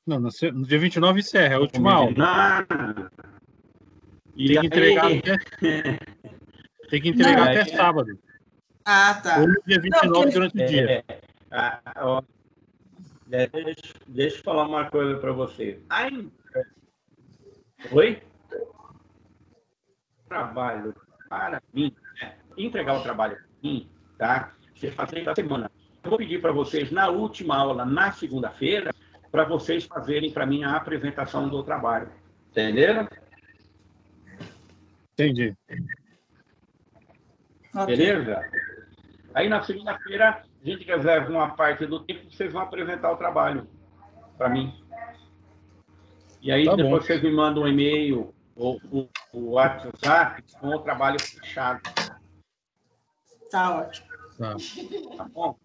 Não, no dia 29 encerra, é a última aula. Tem que entregar até sábado.
Ah, tá.
Ou no dia 29 durante o dia.
Deixa eu falar uma coisa para vocês. Oi? Trabalho para mim, entregar o trabalho para mim, tá? Você faz da semana. Eu vou pedir para vocês, na última aula, na segunda-feira, para vocês fazerem para mim a apresentação do trabalho. Entenderam?
Entendi.
Beleza? Aí, na segunda-feira, a gente reserva uma parte do tempo que vocês vão apresentar o trabalho para mim. E aí, depois vocês me mandam um e-mail ou o WhatsApp com o trabalho fechado.
Tá ótimo.
Tá bom?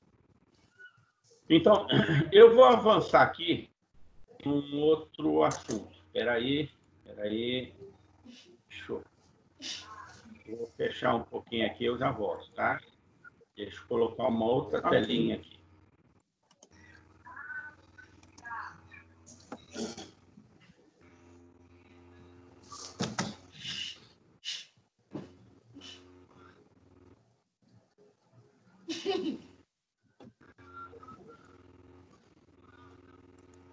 Então, eu vou avançar aqui um outro assunto. Espera aí. Show. Vou fechar um pouquinho aqui, eu já volto, tá? Deixa eu colocar uma outra telinha aqui.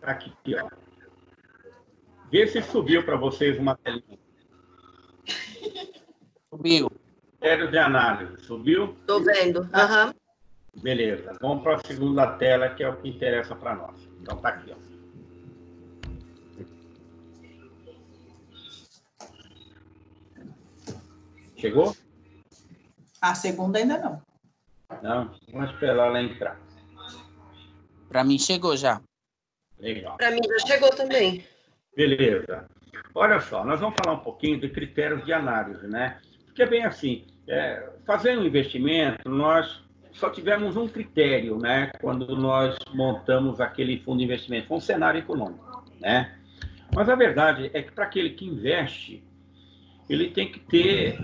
Aqui, ó. Vê se subiu para vocês uma telinha.
Subiu.
Critério de análise, subiu?
Estou vendo. Uhum.
Beleza. Vamos para a segunda tela, que é o que interessa para nós. Então, tá aqui, ó. Chegou?
A segunda ainda não.
Não, vamos esperar ela entrar.
Para mim chegou já.
Legal.
Para mim já chegou também.
Beleza. Olha só, nós vamos falar um pouquinho de critérios de análise, né? Porque é bem assim, fazer um investimento, nós só tivemos um critério, né? Quando nós montamos aquele fundo de investimento, foi um cenário econômico, né? Mas a verdade é que para aquele que investe, ele tem que ter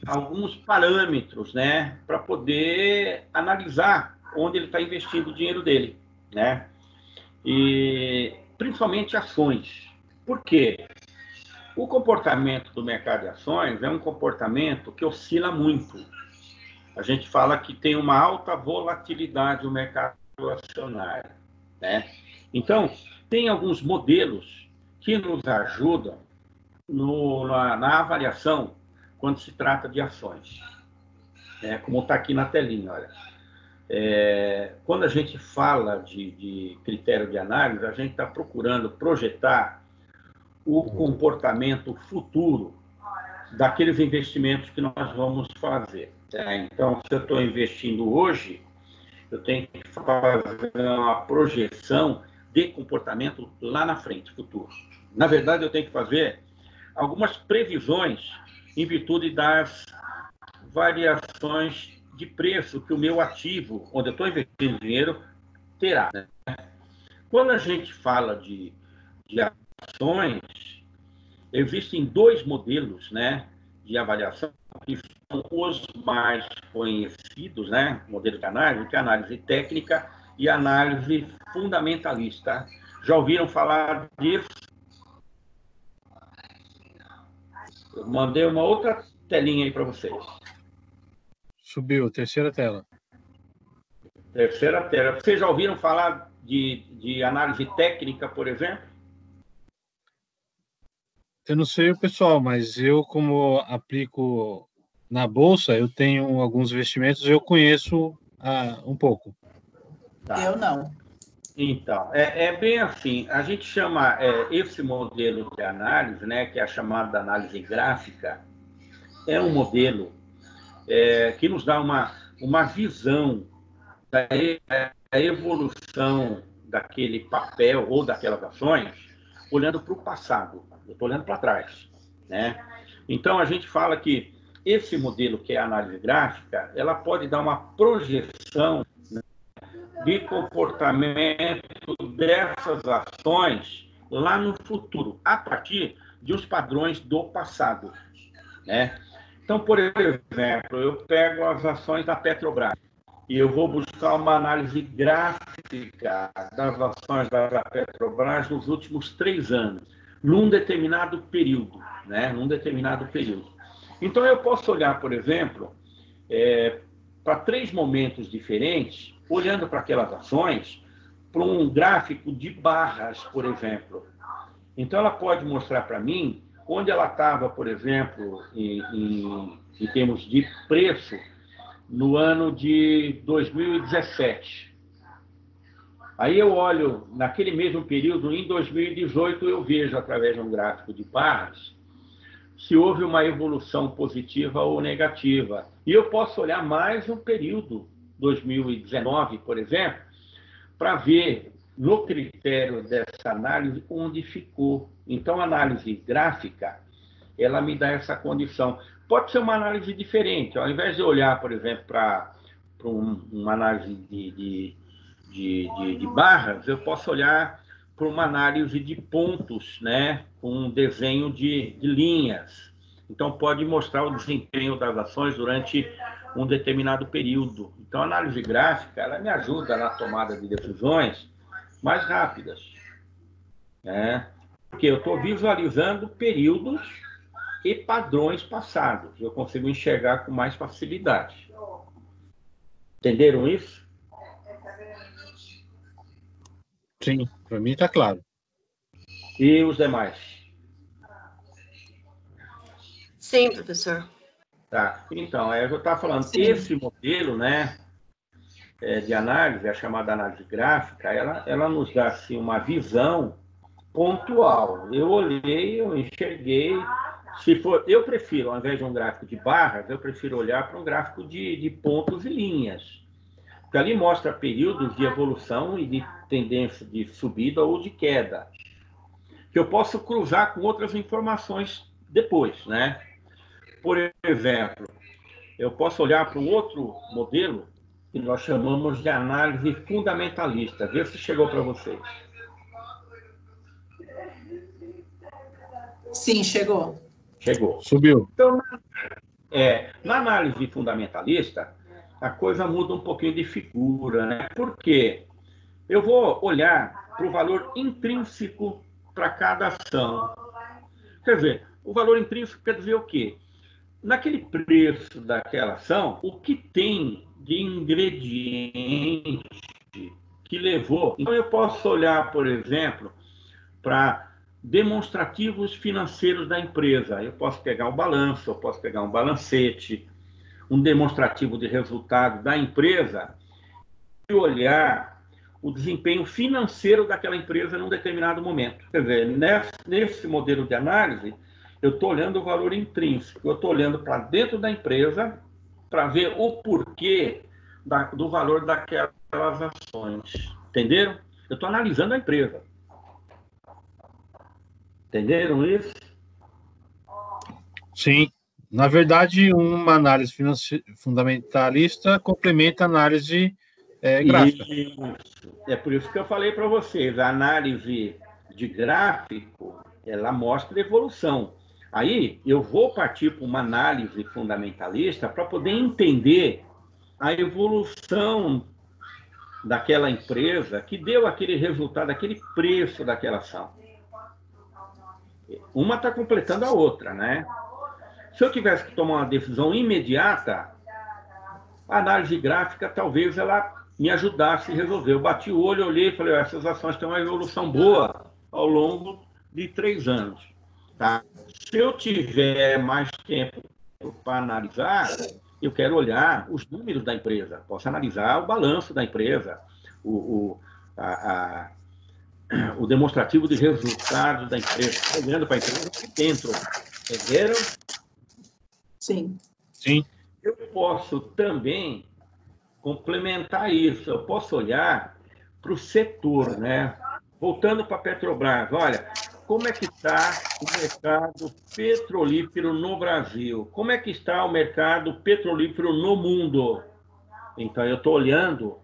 alguns parâmetros, né? Para poder analisar onde ele está investindo o dinheiro dele, né? E principalmente ações. Por quê? O comportamento do mercado de ações é um comportamento que oscila muito. A gente fala que tem uma alta volatilidade no mercado acionário, né? Então, tem alguns modelos que nos ajudam na avaliação quando se trata de ações. Como está aqui na telinha, olha. Quando a gente fala de critério de análise, a gente está procurando projetar o comportamento futuro daqueles investimentos que nós vamos fazer. Então, se eu estou investindo hoje, eu tenho que fazer uma projeção de comportamento lá na frente, futuro. Na verdade, eu tenho que fazer algumas previsões em virtude das variações de preço que o meu ativo, onde eu estou investindo dinheiro, terá. Né? Quando a gente fala de ações, existem dois modelos, né, de avaliação que são os mais conhecidos, né, modelo de análise, que é a análise técnica e a análise fundamentalista. Já ouviram falar disso? Eu mandei uma outra telinha aí para vocês.
Subiu, terceira tela.
Terceira tela. Vocês já ouviram falar de análise técnica, por exemplo?
Eu não sei o pessoal, mas eu, como aplico na Bolsa, eu tenho alguns investimentos, eu conheço um pouco.
Tá. Eu não.
Então, é bem assim, a gente chama esse modelo de análise, né, que é a chamada análise gráfica, é um modelo que nos dá uma visão da evolução daquele papel ou daquelas ações, olhando para o passado. Eu estou olhando para trás, né? Então, a gente fala que esse modelo, que é a análise gráfica, ela pode dar uma projeção, né, de comportamento dessas ações lá no futuro, a partir de os padrões do passado, né? Então, por exemplo, eu pego as ações da Petrobras e eu vou buscar uma análise gráfica das ações da Petrobras nos últimos 3 anos, num determinado período, né? Num determinado período. Então, eu posso olhar, por exemplo, para 3 momentos diferentes, olhando para aquelas ações, para um gráfico de barras, por exemplo. Então, ela pode mostrar para mim onde ela estava, por exemplo, em termos de preço, no ano de 2017. Aí eu olho, naquele mesmo período, em 2018, eu vejo, através de um gráfico de barras, se houve uma evolução positiva ou negativa. E eu posso olhar mais um período, 2019, por exemplo, para ver, no critério dessa análise, onde ficou. Então, a análise gráfica, ela me dá essa condição. Pode ser uma análise diferente. Ao invés de olhar, por exemplo, para uma análise de barras, eu posso olhar para uma análise de pontos, né, com um desenho de linhas. Então, pode mostrar o desempenho das ações durante um determinado período. Então, a análise gráfica, ela me ajuda na tomada de decisões mais rápidas, né? Porque eu estou visualizando períodos e padrões passados. Eu consigo enxergar com mais facilidade. Entenderam isso?
Sim, para mim está claro.
E os demais?
Sim, professor.
Tá. Então, eu estava falando,
Sim.
Esse modelo, né, de análise, a chamada análise gráfica, ela nos dá assim, uma visão pontual. Eu olhei, eu enxerguei. Eu prefiro, ao invés de um gráfico de barras, eu prefiro olhar para um gráfico de pontos e linhas. Porque ali mostra períodos de evolução e de tendência de subida ou de queda, que eu posso cruzar com outras informações depois, né? Por exemplo, eu posso olhar para um outro modelo que nós chamamos de análise fundamentalista. Vê se chegou para vocês.
Sim, chegou.
Chegou.
Subiu.
Então, na análise fundamentalista, a coisa muda um pouquinho de figura, né? Por quê? Eu vou olhar para o valor intrínseco para cada ação. Quer dizer, o valor intrínseco quer dizer o quê? Naquele preço daquela ação, o que tem de ingrediente que levou. Então, eu posso olhar, por exemplo, para demonstrativos financeiros da empresa. Eu posso pegar o balanço, eu posso pegar um balancete, um demonstrativo de resultado da empresa e olhar o desempenho financeiro daquela empresa num determinado momento. Quer dizer, nesse modelo de análise, eu estou olhando o valor intrínseco, eu estou olhando para dentro da empresa para ver o porquê do valor daquelas ações. Entenderam? Eu estou analisando a empresa. Entenderam isso?
Sim. Na verdade, uma análise fundamentalista complementa a análise gráfica.
Isso. É por isso que eu falei para vocês, a análise de gráfico, ela mostra evolução. Aí eu vou partir para uma análise fundamentalista para poder entender a evolução daquela empresa que deu aquele resultado, aquele preço daquela ação. Uma está completando a outra, né? Se eu tivesse que tomar uma decisão imediata, a análise gráfica talvez ela me ajudasse a resolver. Eu bati o olho, olhei e falei, essas ações têm uma evolução boa ao longo de 3 anos. Tá? Se eu tiver mais tempo para analisar, eu quero olhar os números da empresa. Posso analisar o balanço da empresa, o demonstrativo de resultados da empresa. Olhando para a empresa aqui dentro. Entenderam?
Sim.
Sim.
Eu posso também complementar isso. Eu posso olhar para o setor, né? Voltando para a Petrobras, olha, como é que está o mercado petrolífero no Brasil? Como é que está o mercado petrolífero no mundo? Então, eu estou olhando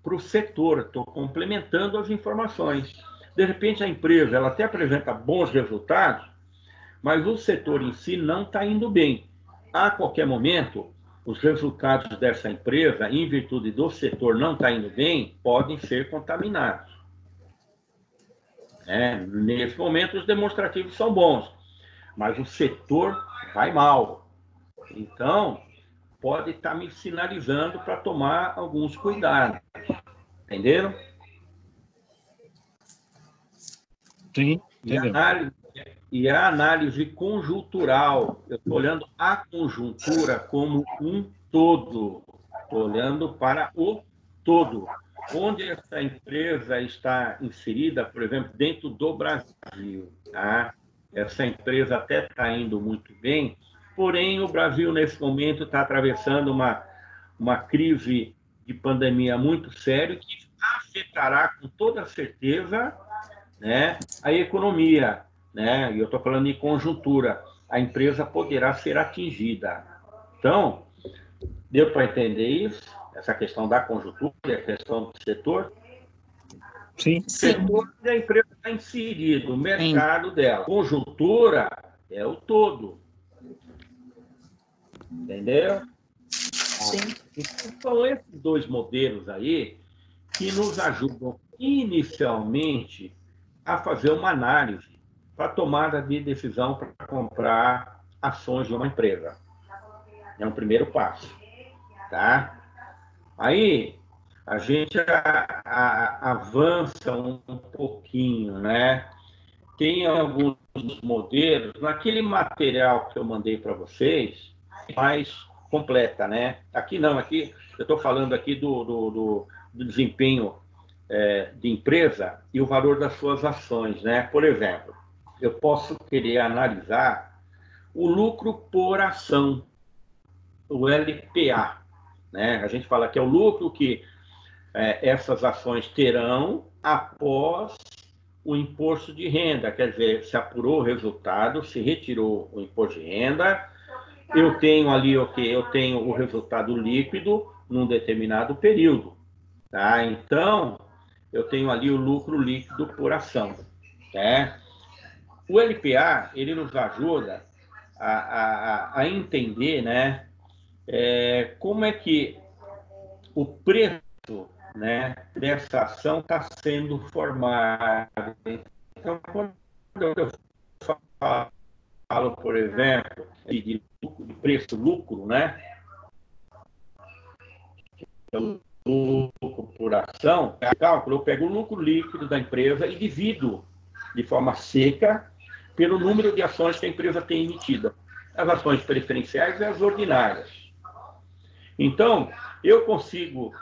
para o setor, estou complementando as informações. De repente, a empresa ela até apresenta bons resultados, mas o setor em si não está indo bem. A qualquer momento, os resultados dessa empresa, em virtude do setor não estar indo bem, podem ser contaminados. Nesse momento, os demonstrativos são bons, mas o setor vai mal. Então, pode estar me sinalizando para tomar alguns cuidados. Entenderam?
Sim, entendeu.
E a análise conjuntural, eu estou olhando a conjuntura como um todo. Estou olhando para o todo. Onde essa empresa está inserida, por exemplo, dentro do Brasil. Tá? Essa empresa até está indo muito bem, porém o Brasil, nesse momento, está atravessando uma crise de pandemia muito séria que afetará com toda certeza, né, a economia. Né? E eu estou falando em conjuntura. A empresa poderá ser atingida. Então, deu para entender isso? Essa questão da conjuntura, a questão do setor?
Sim.
O setor da empresa está inserido, o mercado dela. Conjuntura é o todo. Entendeu?
Sim.
Então, são esses 2 modelos aí que nos ajudam inicialmente a fazer uma análise para tomada de decisão para comprar ações de uma empresa. É um primeiro passo. Tá? Aí, a gente avança um pouquinho, né? Tem alguns modelos, naquele material que eu mandei para vocês, mais completa, né? Aqui não, aqui eu estou falando aqui do desempenho de empresa e o valor das suas ações, né? Por exemplo, eu posso querer analisar o lucro por ação, o LPA, né? A gente fala que é o lucro que essas ações terão após o imposto de renda, quer dizer, se apurou o resultado, se retirou o imposto de renda, eu tenho ali o que? Eu tenho o resultado líquido num determinado período, tá? Então, eu tenho ali o lucro líquido por ação, né? O LPA, ele nos ajuda a entender, né, como é que o preço, né, dessa ação está sendo formado. Então, quando eu falo, por exemplo, de preço-lucro, né, lucro por ação, cálculo, eu pego o lucro líquido da empresa e divido de forma seca pelo número de ações que a empresa tem emitida. As ações preferenciais e as ordinárias. Então, eu consigo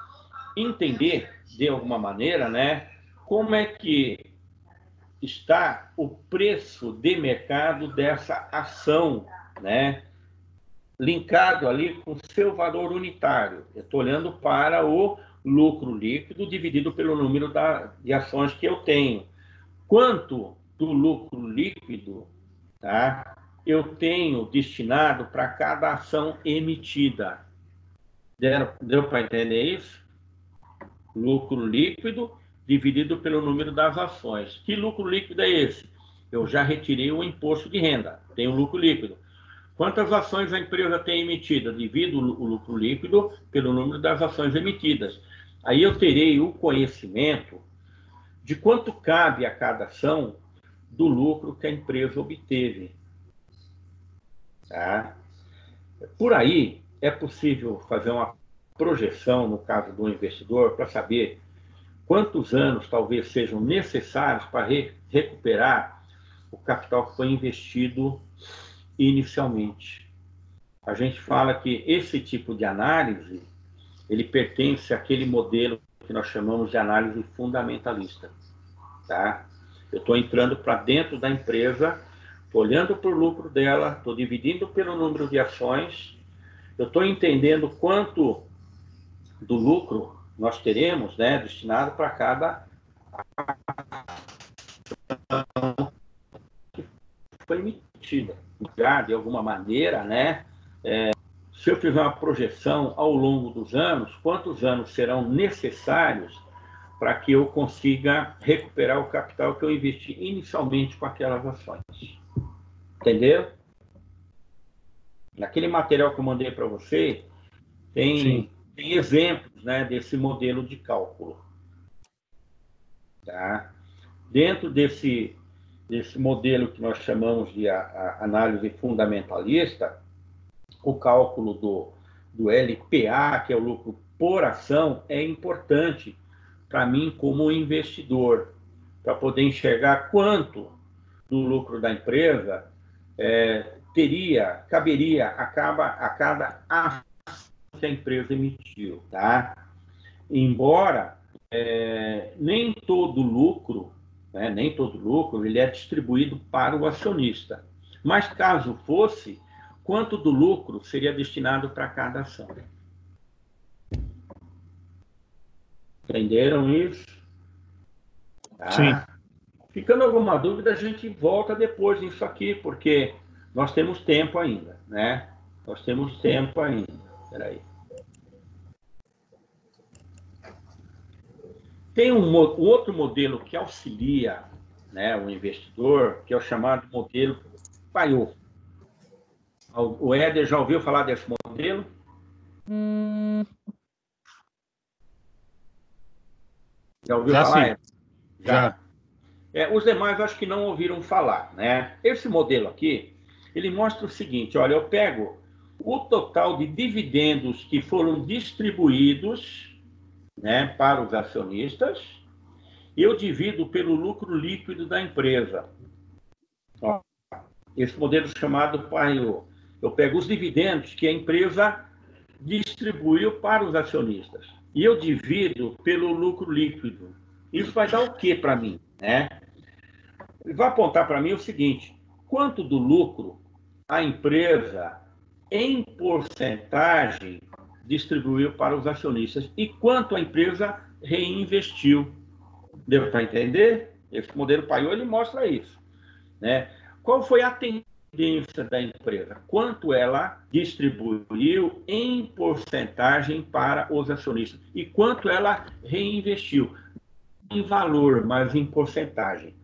entender, de alguma maneira, né, como é que está o preço de mercado dessa ação, né, linkado ali com o seu valor unitário. Eu estou olhando para o lucro líquido dividido pelo número de ações que eu tenho. Quanto do lucro líquido, tá, eu tenho destinado para cada ação emitida? Deu para entender isso? Lucro líquido dividido pelo número das ações. Que lucro líquido é esse? Eu já retirei o imposto de renda, tenho lucro líquido. Quantas ações a empresa tem emitida? Divido o lucro líquido pelo número das ações emitidas. Aí eu terei o conhecimento de quanto cabe a cada ação do lucro que a empresa obteve. Tá? Por aí, é possível fazer uma projeção, no caso do investidor, para saber quantos anos talvez sejam necessários para recuperar o capital que foi investido inicialmente. A gente fala que esse tipo de análise, ele pertence àquele modelo que nós chamamos de análise fundamentalista. Tá? Eu estou entrando para dentro da empresa, estou olhando para o lucro dela, estou dividindo pelo número de ações, eu estou entendendo quanto do lucro nós teremos, né, destinado para cada ação que foi emitida. De alguma maneira, né, se eu fizer uma projeção ao longo dos anos, quantos anos serão necessários para que eu consiga recuperar o capital que eu investi inicialmente com aquelas ações. Entendeu? Naquele material que eu mandei para você, tem exemplos, né, desse modelo de cálculo. Tá? Dentro desse modelo que nós chamamos de análise fundamentalista, o cálculo do LPA, que é o lucro por ação, é importante para mim como investidor, para poder enxergar quanto do lucro da empresa caberia a cada ação que a empresa emitiu. Tá? Embora nem todo lucro ele é distribuído para o acionista. Mas caso fosse, quanto do lucro seria destinado para cada ação? Entenderam isso? Tá?
Sim.
Ficando alguma dúvida, a gente volta depois nisso aqui, porque nós temos tempo ainda, né? Nós temos tempo ainda. Espera aí. Tem um outro modelo que auxilia, né, o investidor, que é o chamado modelo Paiô. O Éder já ouviu falar desse modelo? Já ouviu falar?
Sim. Já.
Os demais acho que não ouviram falar, né? Esse modelo aqui, ele mostra o seguinte, olha, eu pego o total de dividendos que foram distribuídos, né, para os acionistas, eu divido pelo lucro líquido da empresa. Ó, esse modelo chamado Paiô. Eu pego os dividendos que a empresa distribuiu para os acionistas e eu divido pelo lucro líquido. Isso vai dar o que para mim? Né? Vai apontar para mim o seguinte, quanto do lucro a empresa, em porcentagem, distribuiu para os acionistas e quanto a empresa reinvestiu. Deu para entender? Esse modelo Paiô, ele mostra isso, né? Qual foi a tendência da empresa? Quanto ela distribuiu em porcentagem para os acionistas e quanto ela reinvestiu em valor, mas em porcentagem.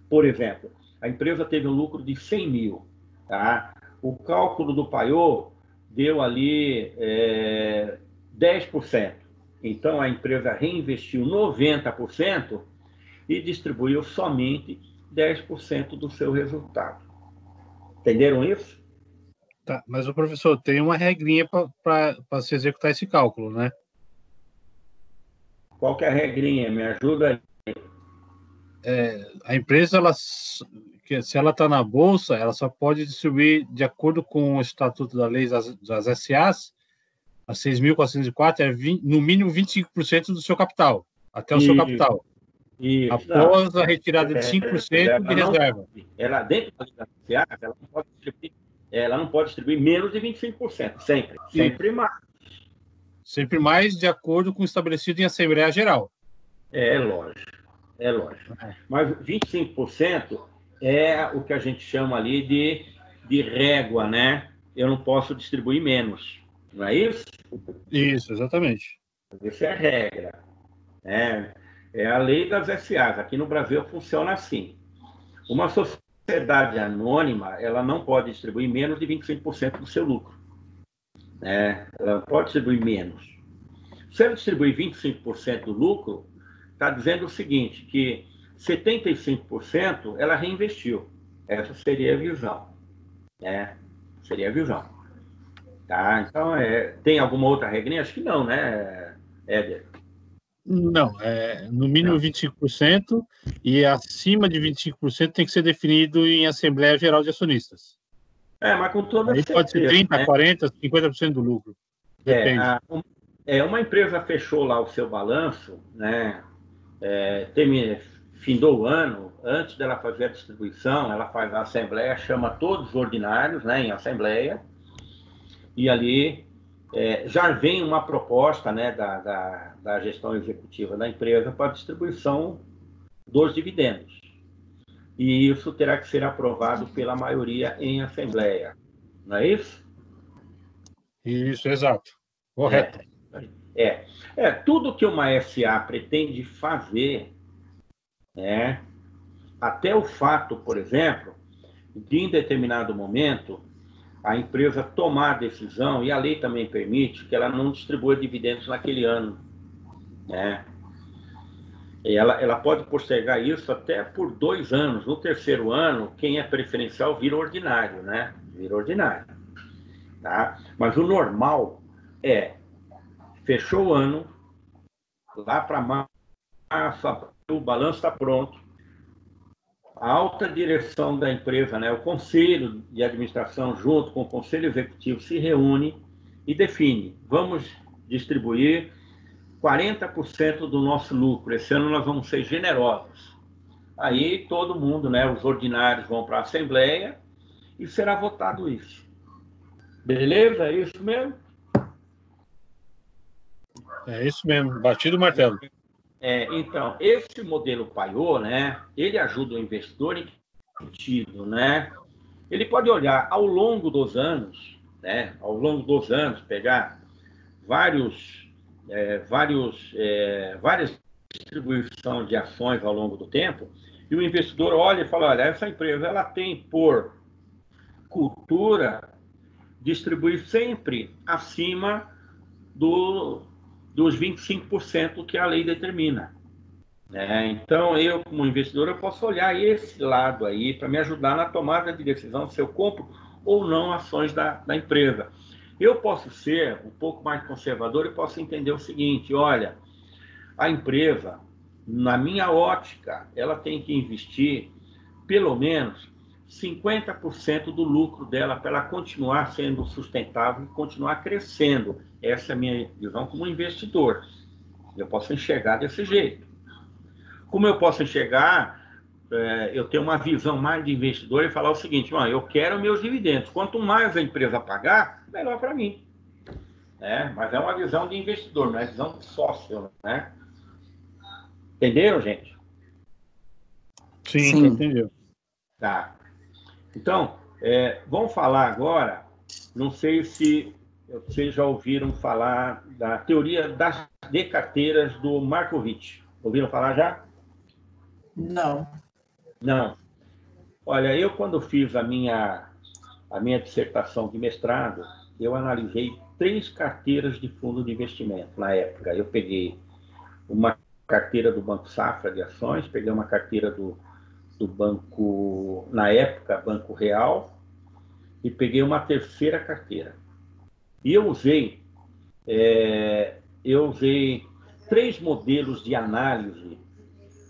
Por exemplo, a empresa teve um lucro de 100 mil, tá? O cálculo do Paiô deu ali 10%. Então, a empresa reinvestiu 90% e distribuiu somente 10% do seu resultado. Entenderam isso?
Tá, mas o professor, tem uma regrinha para se executar esse cálculo, né?
Qual que é a regrinha? Me ajuda aí.
A empresa, se ela está na bolsa, ela só pode distribuir, de acordo com o estatuto da lei das SAs, a 6.404 no mínimo 25% do seu capital, até o seu capital.
Isso,
após a retirada de 5% de reserva.
Ela, dentro da SA, ela não pode distribuir menos de 25%, sempre. Sempre mais.
Sempre mais, de acordo com o estabelecido em Assembleia Geral.
É lógico. Mas 25% é o que a gente chama ali de régua, né? Eu não posso distribuir menos. Não é isso?
Isso, exatamente.
Isso é a regra. É a lei das SAs. Aqui no Brasil funciona assim. Uma sociedade anônima, ela não pode distribuir menos de 25% do seu lucro. Ela não pode distribuir menos. Se ela distribuir 25% do lucro, está dizendo o seguinte, que 75% ela reinvestiu. Essa seria a visão. Seria a visão. Tá? Então, tem alguma outra regrinha? Acho que não, né, Éder?
Não, no mínimo 25% e acima de 25% tem que ser definido em Assembleia Geral de Acionistas.
Mas com toda certeza.
Pode ser 30%, 40%, 50% do lucro. Depende.
Uma empresa fechou lá o seu balanço, né? Findou o ano, antes dela fazer a distribuição, ela faz a assembleia, chama todos os ordinários, né, em assembleia, e ali já vem uma proposta, né, da gestão executiva da empresa para a distribuição dos dividendos. E isso terá que ser aprovado pela maioria em assembleia. Não é isso?
Isso, exato. Correto.
Tudo que uma SA pretende fazer, até o fato, por exemplo, de em determinado momento a empresa tomar a decisão, e a lei também permite, que ela não distribua dividendos naquele ano. Ela pode postergar isso até por 2 anos. No terceiro ano, quem é preferencial vira ordinário, né? Vira ordinário. Tá? Mas o normal fechou o ano, lá para março, o balanço está pronto, a alta direção da empresa, né, o conselho de administração, junto com o conselho executivo, se reúne e define: vamos distribuir 40% do nosso lucro. Esse ano nós vamos ser generosos. Aí todo mundo, né, os ordinários vão para a Assembleia e será votado isso. Beleza? É isso mesmo?
É isso mesmo, batido o martelo.
Então, esse modelo Paiô, né, ele ajuda o investidor em que sentido, né? Ele pode olhar ao longo dos anos, né, pegar várias distribuições de ações ao longo do tempo, e o investidor olha e fala: olha, essa empresa ela tem por cultura distribuir sempre acima dos 25% que a lei determina. Então, eu, como investidor, eu posso olhar esse lado aí para me ajudar na tomada de decisão se eu compro ou não ações da empresa. Eu posso ser um pouco mais conservador e posso entender o seguinte: olha, a empresa, na minha ótica, ela tem que investir pelo menos 50% do lucro dela para ela continuar sendo sustentável e continuar crescendo. Essa é a minha visão como investidor. Eu posso enxergar desse jeito. Como eu posso enxergar, eu tenho uma visão mais de investidor e falar o seguinte: eu quero meus dividendos. Quanto mais a empresa pagar, melhor para mim. Mas é uma visão de investidor, não é visão de sócio, né? Entenderam, gente?
Sim, entendeu.
Tá. Então, vamos falar agora, não sei se vocês já ouviram falar da teoria das D-carteiras do Markovitch. Ouviram falar já?
Não.
Não. Olha, eu quando fiz a minha dissertação de mestrado, eu analisei 3 carteiras de fundo de investimento na época. Eu peguei uma carteira do Banco Safra de ações, peguei uma carteira do banco, na época, Banco Real, e peguei uma terceira carteira. E eu usei 3 modelos de análise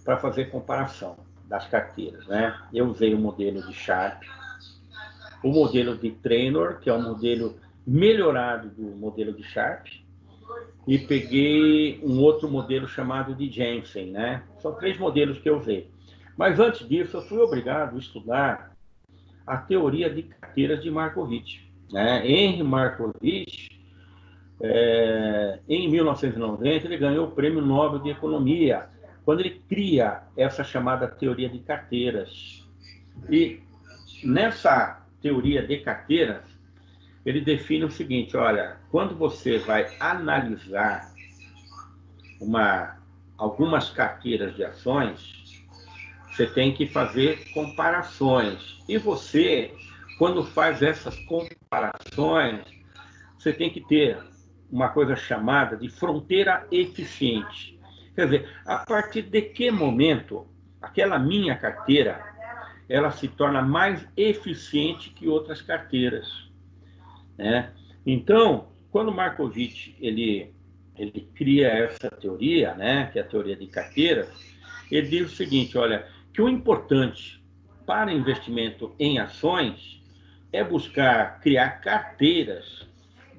para fazer comparação das carteiras, né? Eu usei o modelo de Sharpe, o modelo de Traynor, que é um modelo melhorado do modelo de Sharpe, e peguei um outro modelo chamado de Jensen, né? São 3 modelos que eu usei. Mas antes disso, eu fui obrigado a estudar a teoria de carteiras de Markovitch, né? Henry Markovitch, em 1990, ele ganhou o Prêmio Nobel de Economia, quando ele cria essa chamada teoria de carteiras. E nessa teoria de carteiras, ele define o seguinte: olha, quando você vai analisar algumas carteiras de ações, você tem que fazer comparações. E você, quando faz essas comparações, você tem que ter uma coisa chamada de fronteira eficiente. Quer dizer, a partir de que momento aquela minha carteira ela se torna mais eficiente que outras carteiras, né? Então, quando Markovitch ele cria essa teoria, né, que é a teoria de carteiras, ele diz o seguinte: olha, que o importante para investimento em ações é buscar criar carteiras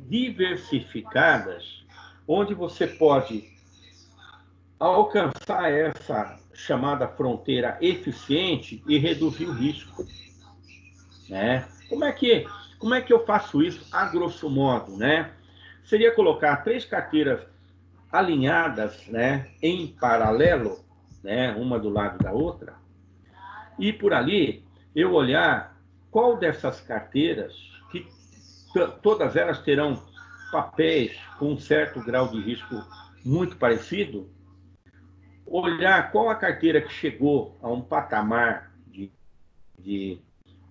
diversificadas, onde você pode alcançar essa chamada fronteira eficiente e reduzir o risco, né? Como é que eu faço isso a grosso modo, né? Seria colocar 3 carteiras alinhadas, né, em paralelo, né, uma do lado da outra, e por ali eu olhar qual dessas carteiras, que todas elas terão papéis com um certo grau de risco muito parecido, olhar qual a carteira que chegou a um patamar de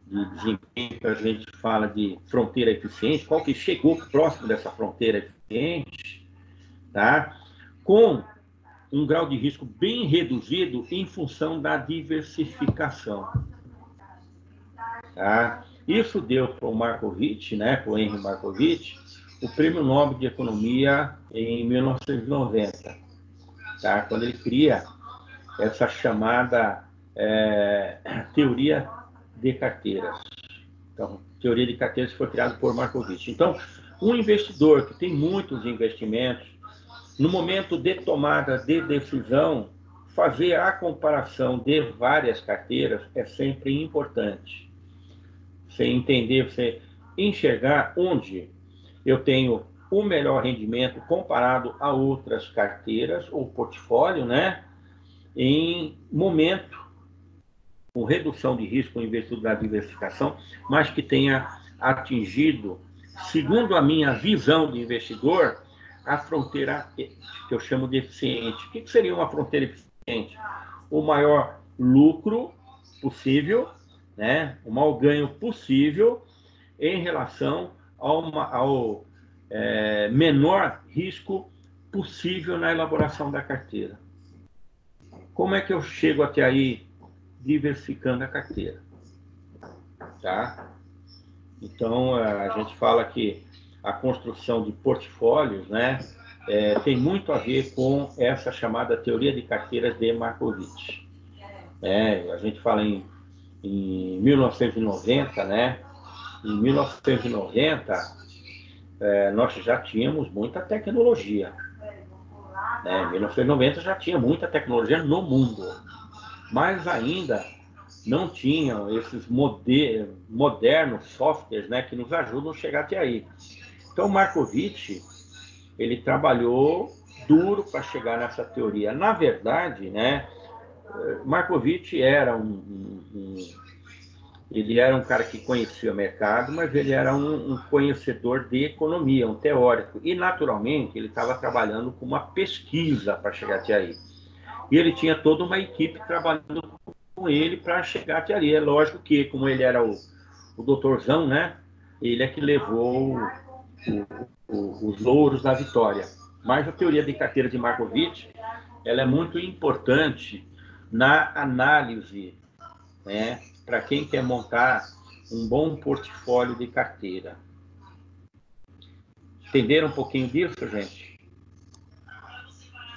desempenho, que a gente fala de fronteira eficiente, qual que chegou próximo dessa fronteira eficiente, tá? Com um grau de risco bem reduzido em função da diversificação. Tá? Isso deu para o Markovitch, né, para o Henry Markovitch, o Prêmio Nobel de Economia em 1990, tá? Quando ele cria essa chamada teoria de carteiras. Então, teoria de carteiras foi criada por Markovitch. Então, um investidor que tem muitos investimentos, no momento de tomada de decisão, fazer a comparação de várias carteiras é sempre importante. Você entender, você enxergar onde eu tenho o melhor rendimento comparado a outras carteiras ou portfólio, né? Em momento com redução de risco investido na diversificação, mas que tenha atingido, segundo a minha visão de investidor, a fronteira que eu chamo de eficiente. O que seria uma fronteira eficiente? O maior lucro possível, né? O maior ganho possível em relação ao menor risco possível na elaboração da carteira. Como é que eu chego até aí? Diversificando a carteira, tá? Então, a gente fala que a construção de portfólios, né, tem muito a ver com essa chamada teoria de carteiras de Markovitch. A gente fala em 1990, né? Em 1990, nós já tínhamos muita tecnologia. Em 1990 já tinha muita tecnologia no mundo, mas ainda não tinham esses modernos softwares, né, que nos ajudam a chegar até aí. Então, Markovitch, ele trabalhou duro para chegar nessa teoria. Na verdade, né, Markovitch era ele era um cara que conhecia o mercado, mas ele era um conhecedor de economia, um teórico. E, naturalmente, ele estava trabalhando com uma pesquisa para chegar até aí. E ele tinha toda uma equipe trabalhando com ele para chegar até ali. É lógico que, como ele era o doutorzão, né, ele é que levou os louros da vitória. Mas a teoria de carteira de Markovitch, ela é muito importante na análise, né, para quem quer montar um bom portfólio de carteira. Entenderam um pouquinho disso, gente?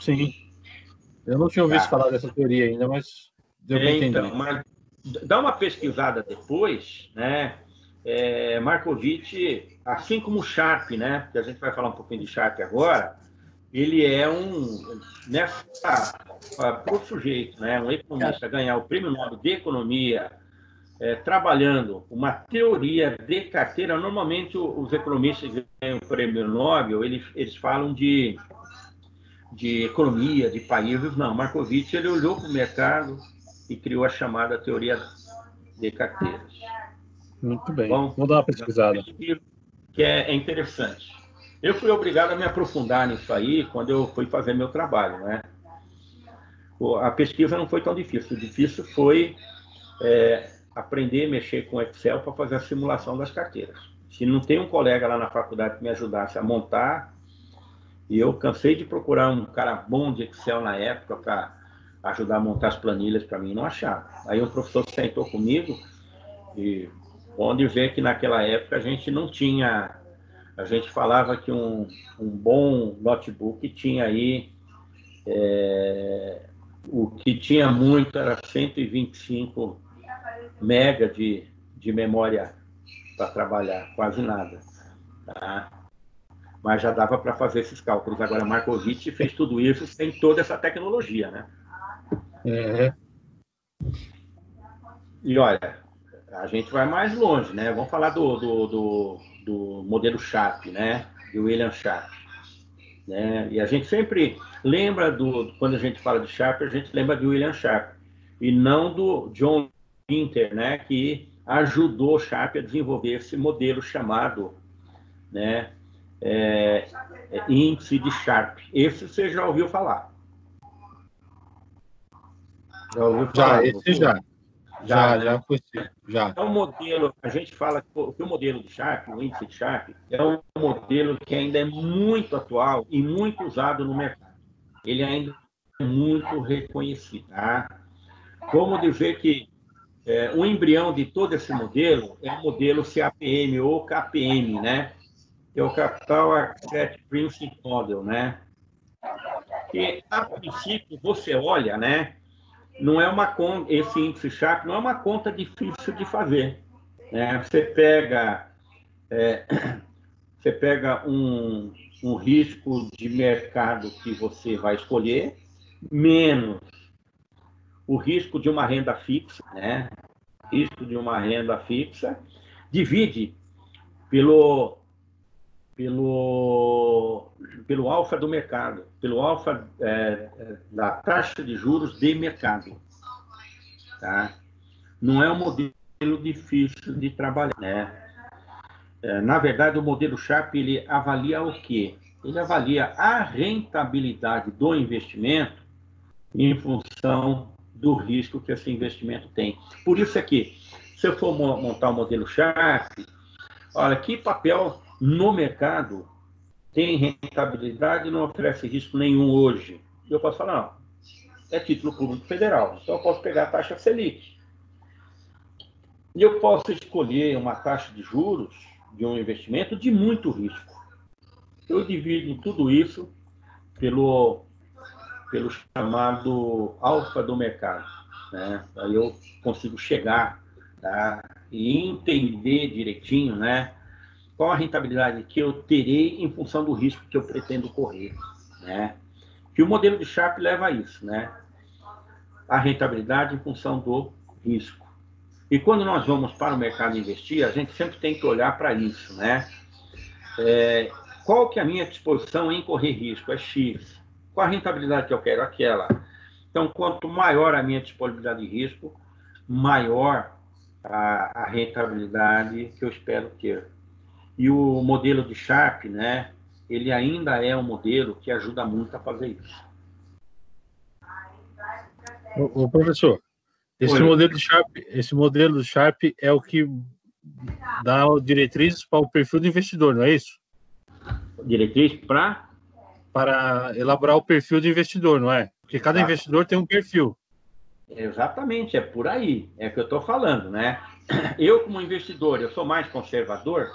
Sim. Eu não tinha ouvido falar dessa teoria ainda, mas deu para entender.
Então, mas dá uma pesquisada depois, né? Markovitch, assim como o Sharpe, né? Que a gente vai falar um pouquinho de Sharpe agora, ele é para o sujeito, né? Um economista ganhar o Prêmio Nobel de Economia, trabalhando uma teoria de carteira. Normalmente os economistas que ganham o Prêmio Nobel, eles falam de economia, de países. Não, Markovitch, ele olhou para o mercado e criou a chamada teoria de carteiras.
Muito bem. Bom, vou dar uma pesquisada.
Que é interessante. Eu fui obrigado a me aprofundar nisso aí quando eu fui fazer meu trabalho, né? A pesquisa não foi tão difícil. O difícil foi aprender a mexer com Excel para fazer a simulação das carteiras. Se não tem um colega lá na faculdade que me ajudasse a montar, e eu cansei de procurar um cara bom de Excel na época para ajudar a montar as planilhas para mim, não achava. Aí o professor sentou comigo e onde vê que naquela época a gente não tinha... A gente falava que um bom notebook tinha aí... o que tinha muito era 125 mega de memória para trabalhar, quase nada. Tá? Mas já dava para fazer esses cálculos. Agora, Markovitch fez tudo isso sem toda essa tecnologia, né? E olha, a gente vai mais longe, né? Vamos falar do modelo Sharpe, né? De William Sharpe. Né? E a gente sempre lembra quando a gente fala de Sharpe, a gente lembra de William Sharpe, e não do John Winter, né? Que ajudou Sharpe a desenvolver esse modelo chamado, né, índice de Sharpe. Esse você já ouviu falar?
Já ouviu falar? Esse já conheci. Já.
É um modelo, a gente fala que o modelo de Sharpe, o índice de Sharpe, é um modelo que ainda é muito atual e muito usado no mercado. Ele ainda é muito reconhecido. Tá? Como dizer que o embrião de todo esse modelo é o modelo CAPM ou KPM, né? Que é o Capital Asset Principal Model, né? Que, a princípio, você olha, né? Não é uma conta, esse índice Sharpe não é uma conta difícil de fazer, né? Você pega um risco de mercado que você vai escolher, menos o risco de uma renda fixa, né? Risco de uma renda fixa, divide pelo alfa do mercado, pelo alfa da taxa de juros de mercado. Tá? Não é um modelo difícil de trabalhar, né? Na verdade, o modelo Sharpe, ele avalia o quê? Ele avalia a rentabilidade do investimento em função do risco que esse investimento tem. Por isso é que, se eu for montar um modelo Sharpe, olha, que papel no mercado tem rentabilidade e não oferece risco nenhum hoje? Eu posso falar, não, é título público federal, então eu posso pegar a taxa Selic. E eu posso escolher uma taxa de juros de um investimento de muito risco. Eu divido tudo isso pelo chamado alfa do mercado, né? Aí eu consigo chegar, tá? E entender direitinho, né? Qual a rentabilidade que eu terei em função do risco que eu pretendo correr, né? Que o modelo de Sharpe leva a isso, né? A rentabilidade em função do risco. E quando nós vamos para o mercado investir, a gente sempre tem que olhar para isso, né? Qual que é a minha disposição em correr risco? É X. Qual a rentabilidade que eu quero? Aquela. Então, quanto maior a minha disponibilidade de risco, maior a rentabilidade que eu espero ter. E o modelo de Sharpe, né, ele ainda é um modelo que ajuda muito a fazer isso.
O professor, esse modelo do Sharpe é o que dá diretrizes para o perfil do investidor, não é isso?
Diretriz
para elaborar o perfil do investidor, não é? Porque cada investidor tem um perfil.
Exatamente, é por aí, é que eu estou falando, né? Eu, como investidor, eu sou mais conservador.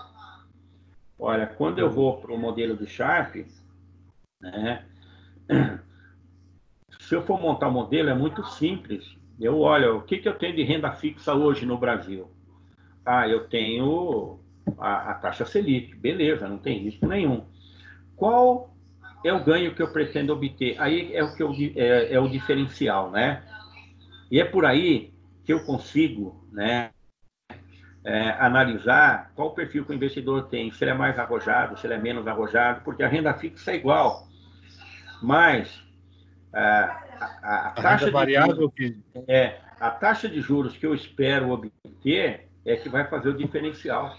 Olha, quando eu vou para o modelo do Sharpe, né? Se eu for montar um modelo, é muito simples. Eu olho, o que eu tenho de renda fixa hoje no Brasil? Eu tenho a taxa Selic, beleza, não tem risco nenhum. Qual é o ganho que eu pretendo obter? Aí é o que é o diferencial, né? E é por aí que eu consigo, né, analisar qual o perfil que o investidor tem, se ele é mais arrojado, se ele é menos arrojado, porque a renda fixa é igual, mas a taxa variável a taxa de juros que eu espero obter é que vai fazer o diferencial.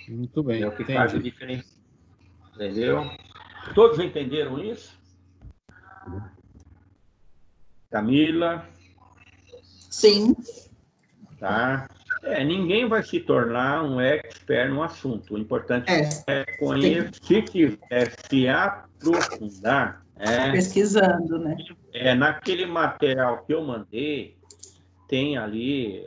Muito bem.
É o que faz o diferencial. Entendeu? Todos entenderam isso? Camila?
Sim.
Tá? Ninguém vai se tornar um expert no assunto. O importante é conhecer, se quiser se aprofundar.
Pesquisando, né?
Naquele material que eu mandei, tem ali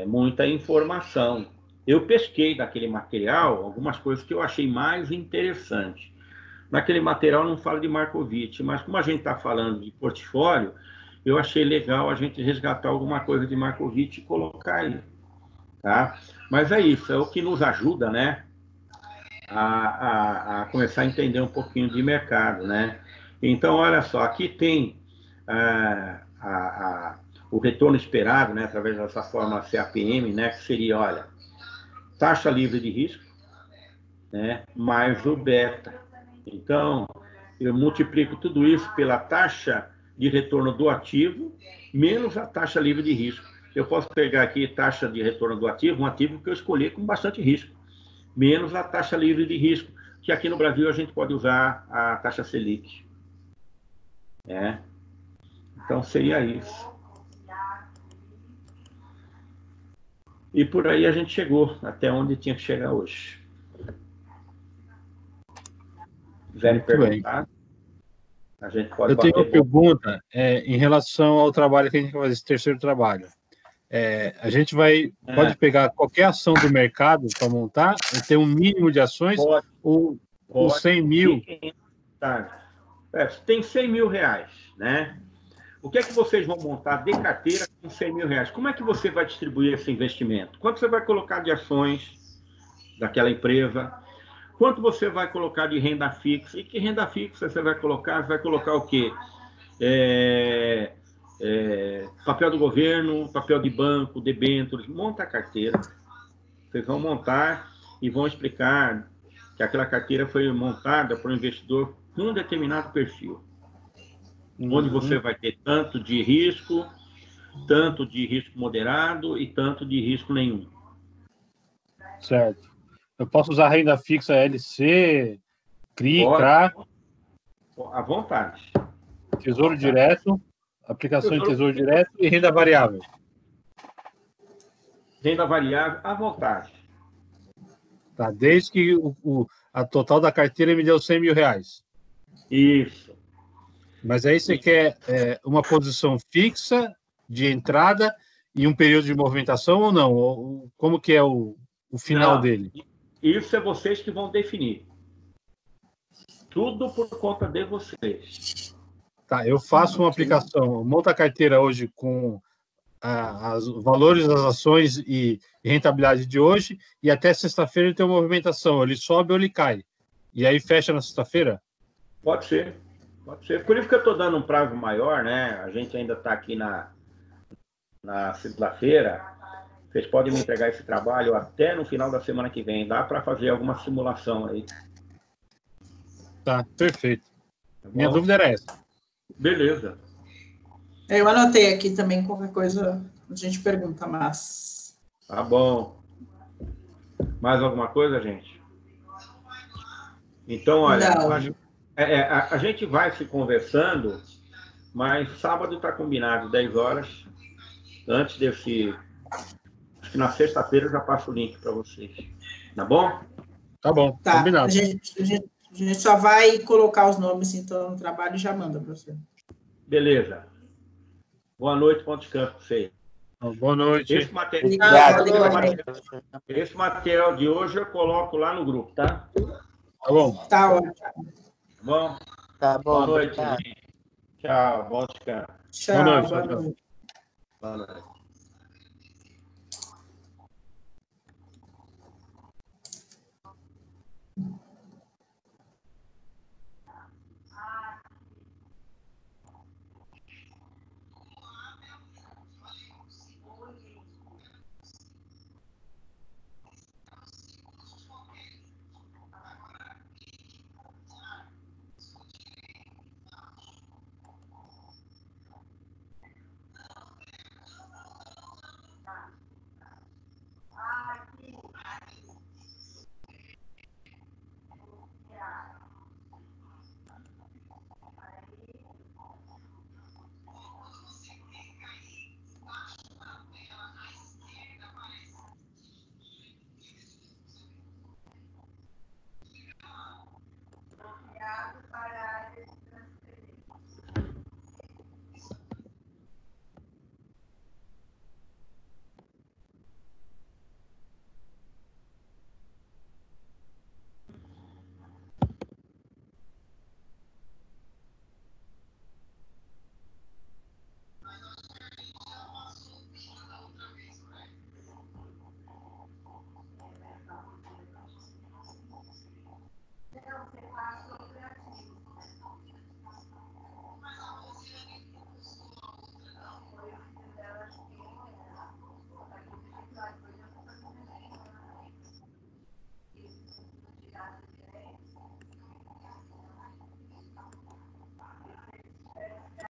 muita informação. Eu pesquei daquele material algumas coisas que eu achei mais interessantes. Naquele material não fala de Markowitz, mas como a gente está falando de portfólio, eu achei legal a gente resgatar alguma coisa de Markowitz e colocar aí. Tá? Mas é isso, é o que nos ajuda, né, a começar a entender um pouquinho de mercado, né? Então, olha só, aqui tem o retorno esperado, né, através dessa fórmula CAPM, né, que seria, olha, taxa livre de risco, né, mais o beta. Então, eu multiplico tudo isso pela taxa de retorno do ativo menos a taxa livre de risco. Eu posso pegar aqui taxa de retorno do ativo, um ativo que eu escolhi com bastante risco, menos a taxa livre de risco, que aqui no Brasil a gente pode usar a taxa Selic. Então, seria isso. E por aí a gente chegou até onde tinha que chegar hoje. Quiserem perguntar, a gente pode.
Eu tenho uma pergunta em relação ao trabalho que a gente vai fazer, esse terceiro trabalho. A gente pode pegar qualquer ação do mercado para montar, ter um mínimo de ações, ou 100 mil?
Tem 100 mil reais, né? O que é que vocês vão montar de carteira com 100 mil reais? Como é que você vai distribuir esse investimento? Quanto você vai colocar de ações daquela empresa? Quanto você vai colocar de renda fixa? E que renda fixa você vai colocar? Você vai colocar o quê? Papel do governo, papel de banco, debêntures. Monta a carteira. Vocês vão montar e vão explicar que aquela carteira foi montada por um investidor com um determinado perfil. Onde você vai ter tanto de risco moderado e tanto de risco nenhum.
Certo. Eu posso usar renda fixa LC, CRI, CRA?
À vontade.
Tesouro direto, aplicação em tesouro direto e renda variável.
Renda variável, à vontade.
Tá, desde que a total da carteira me deu 100 mil reais.
Isso.
Mas aí você quer uma posição fixa de entrada e um período de movimentação ou não? Ou, como que é o final dele?
Isso é vocês que vão definir. Tudo por conta de vocês.
Tá, eu faço uma aplicação, monto a carteira hoje com os valores das ações e rentabilidade de hoje, e até sexta-feira ele tem uma movimentação, ele sobe ou ele cai. E aí fecha na sexta-feira?
Pode ser. Pode ser. Por isso que eu estou dando um prazo maior, né? A gente ainda está aqui na segunda-feira. Vocês podem me entregar esse trabalho até no final da semana que vem. Dá para fazer alguma simulação aí.
Tá, perfeito. Minha dúvida era essa.
Beleza.
Eu anotei aqui também, qualquer coisa a gente pergunta, mas...
Tá bom. Mais alguma coisa, gente? Então, olha, a gente vai se conversando, mas sábado está combinado, 10 horas. Antes desse... Acho que na sexta-feira eu já passo o link para vocês. Tá bom?
Tá bom,
tá,
combinado.
A gente só vai colocar os nomes, então, no trabalho e já manda para você.
Beleza. Boa noite, Pontos Campos, para você.
Boa noite.
Esse material de hoje eu coloco lá no grupo, tá?
Tá bom.
Tá ótimo.
Tá bom?
Tá bom.
Boa noite. Tchau, bom descanso.
Tchau, boa noite.
Boa noite.